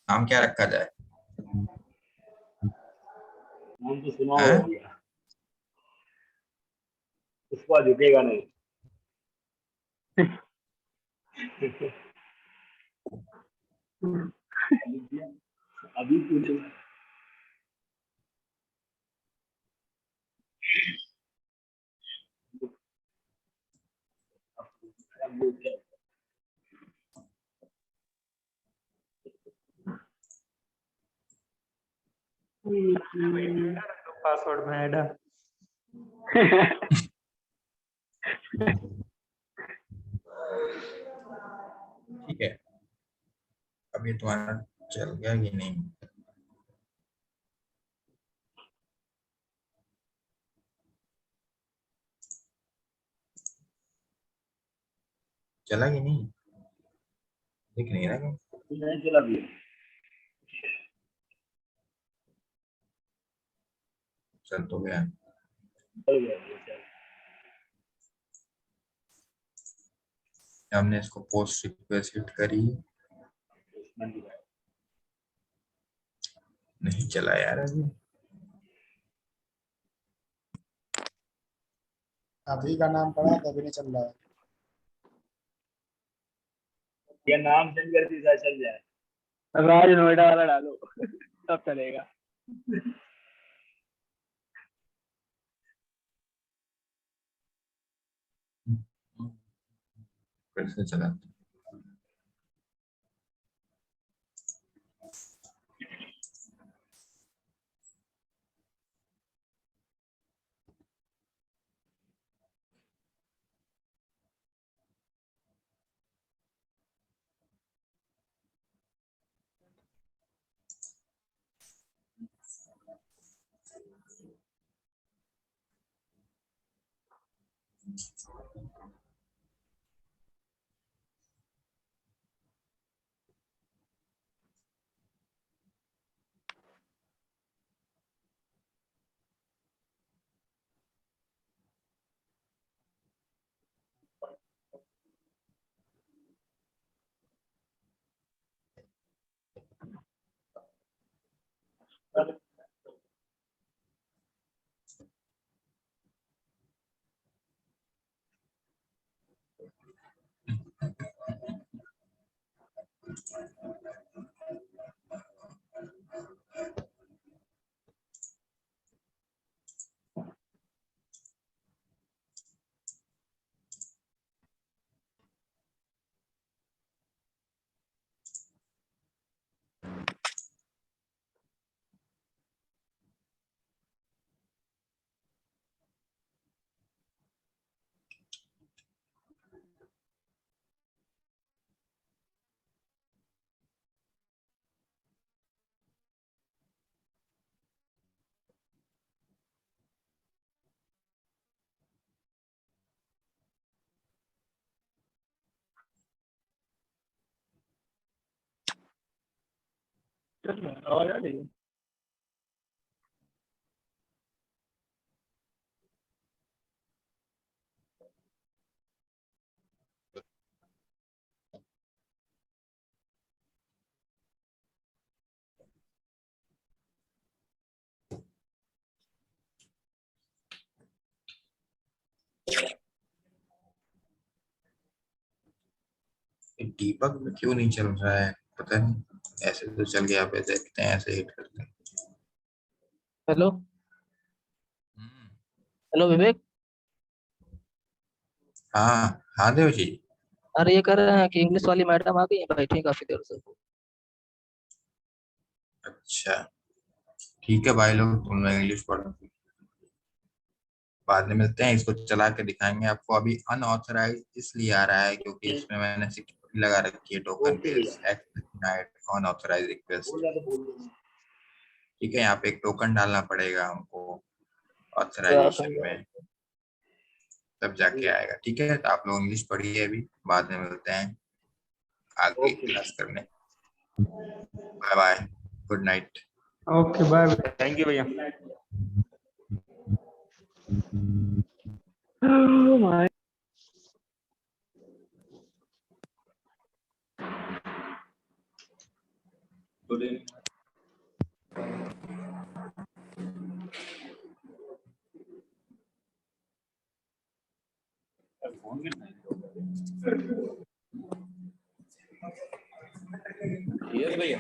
नाम क्या रखा जाए? नाम तो सुना हैं? हो गया, उसको झुकेगा नहीं। अभी पूछो। पासवर्ड में ऐड है। ठीक है, अब ये तुम्हारा चल गया कि नहीं? चला कि नहीं? दिख नहीं रहा क्या? नहीं चला भी। चल तो गया। चल गया, चल। हमने इसको पोस्ट रिक्वेस्ट हिट करी, नहीं चला यार अभी। अभी का नाम पड़ा तभी नहीं चल रहा है। ये नाम चेंज कर दी, चल जाए। राज नोएडा वाला डालो तब चलेगा। कैसे चला? आवाज आ रही है? डीबग में क्यों नहीं चल रहा है पता नहीं, ऐसे तो चल गया। पे देखते हैं, ऐसे हिट करते हैं। हेलो हम्म, हेलो विवेक। हाँ हाँ देव जी। अरे ये कह रहे हैं कि इंग्लिश वाली मैडम आ गई है, बैठी हैं काफी देर से। अच्छा ठीक है भाई लोग, तुम लोग इंग्लिश पढ़ो, बाद में मिलते हैं। इसको चला के दिखाएंगे आपको। अभी अनऑथराइज इसलिए आ रहा है क्योंकि इसमें मैंने सिक्योरिटी लगा रखी है, टोकन बेस अनऑथराइज रिक्वेस्ट। ठीक है, यहाँ पे एक टोकन डालना पड़ेगा हमको ऑथराइजेशन में, तब जाके आएगा। ठीक है, तो आप लोग इंग्लिश पढ़िए, अभी बाद में मिलते हैं आगे क्लास करने। Bye bye, good night. Okay bye. Thank you भैया। यस भैया।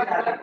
Okay.